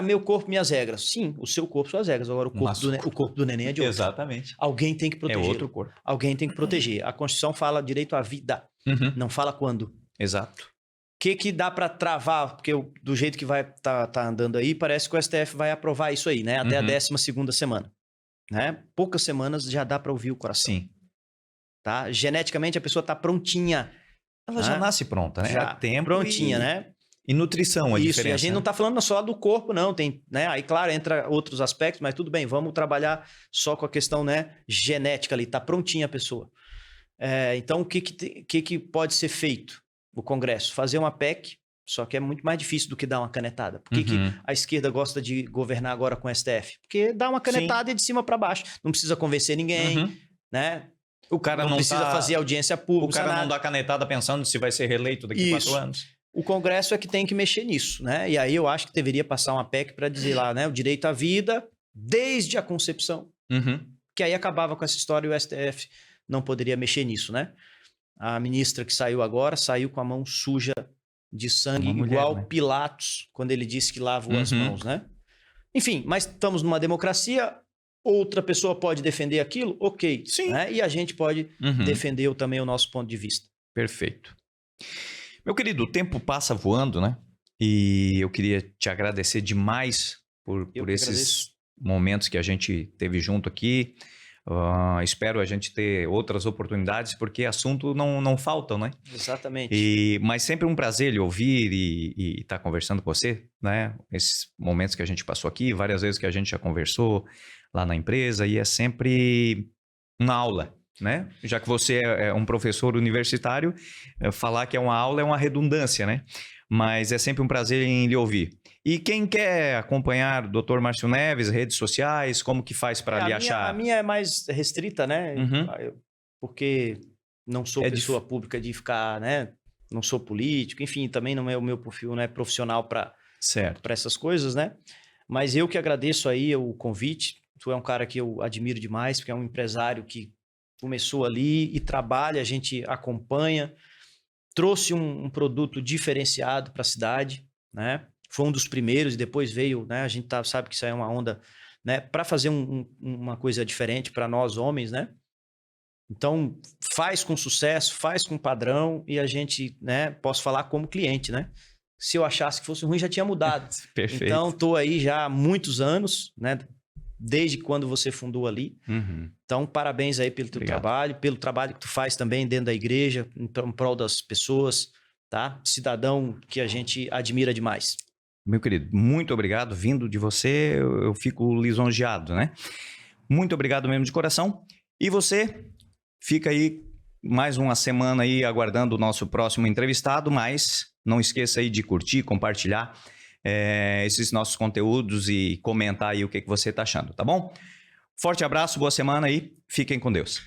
Meu corpo, minhas regras. Sim, o seu corpo, suas regras. Agora, o corpo do neném é de outro. Exatamente. Alguém tem que proteger. É outro corpo. Alguém tem que proteger. A Constituição fala direito à vida. Não fala quando. Exato. O que dá para travar? Porque do jeito que vai tá andando aí, parece que o STF vai aprovar isso aí, né? Até a 12ª semana. Né? Poucas semanas já dá para ouvir o coração. Sim. Tá? Geneticamente, a pessoa tá prontinha. Ela já nasce pronta, né? Já tempo prontinha, né? E nutrição, a diferença. E a gente não tá falando só do corpo, não. Tem, né? Aí, claro, entra outros aspectos, mas tudo bem, vamos trabalhar só com a questão, né, genética ali. Tá prontinha a pessoa. Então, o que pode ser feito? O Congresso fazer uma PEC, só que é muito mais difícil do que dar uma canetada. Por que a esquerda gosta de governar agora com o STF? Porque dá uma canetada de cima para baixo. Não precisa convencer ninguém, né? O cara não precisa fazer audiência pública. O cara não dá canetada pensando se vai ser reeleito daqui a 4 anos. O Congresso é que tem que mexer nisso, né? E aí eu acho que deveria passar uma PEC para dizer lá, né? O direito à vida desde a concepção. Que aí acabava com essa história e o STF não poderia mexer nisso, né? A ministra que saiu agora, saiu com a mão suja de sangue, igual né? Pilatos, quando ele disse que lavou as mãos, né? Enfim, mas estamos numa democracia, outra pessoa pode defender aquilo, ok. Sim. Né? E a gente pode defender também o nosso ponto de vista. Perfeito. Meu querido, o tempo passa voando, né? E eu queria te agradecer demais por esses momentos que a gente teve junto aqui. Espero a gente ter outras oportunidades, porque assunto não faltam, né? Exatamente. Mas sempre um prazer lhe ouvir e estar conversando com você, né? Esses momentos que a gente passou aqui, várias vezes que a gente já conversou lá na empresa, e é sempre uma aula, né? Já que você é um professor universitário, falar que é uma aula é uma redundância, né? Mas é sempre um prazer em lhe ouvir. E quem quer acompanhar o Dr. Márcio Neves, redes sociais, como que faz para lhe achar? A minha é mais restrita, né? Porque não sou pessoa pública de ficar, né? Não sou político, enfim, também não é o meu perfil, né, profissional para essas coisas, né? Mas eu que agradeço aí o convite. Tu é um cara que eu admiro demais, porque é um empresário que começou ali e trabalha, a gente acompanha, trouxe um produto diferenciado para a cidade, né? Foi um dos primeiros e depois veio, né? A gente sabe que isso aí é uma onda, né? Para fazer uma coisa diferente para nós homens, né? Então, faz com sucesso, faz com padrão e a gente, né? Posso falar como cliente, né? Se eu achasse que fosse ruim, já tinha mudado. Perfeito. Então, estou aí já há muitos anos, né? Desde quando você fundou ali. Então, parabéns aí pelo teu trabalho, pelo trabalho que tu faz também dentro da igreja, em prol das pessoas, tá? Cidadão que a gente admira demais. Meu querido, muito obrigado. Vindo de você, eu fico lisonjeado, né? Muito obrigado mesmo de coração. E você fica aí mais uma semana aí aguardando o nosso próximo entrevistado, mas não esqueça aí de curtir, compartilhar esses nossos conteúdos e comentar aí o que você está achando, tá bom? Forte abraço, boa semana aí, fiquem com Deus.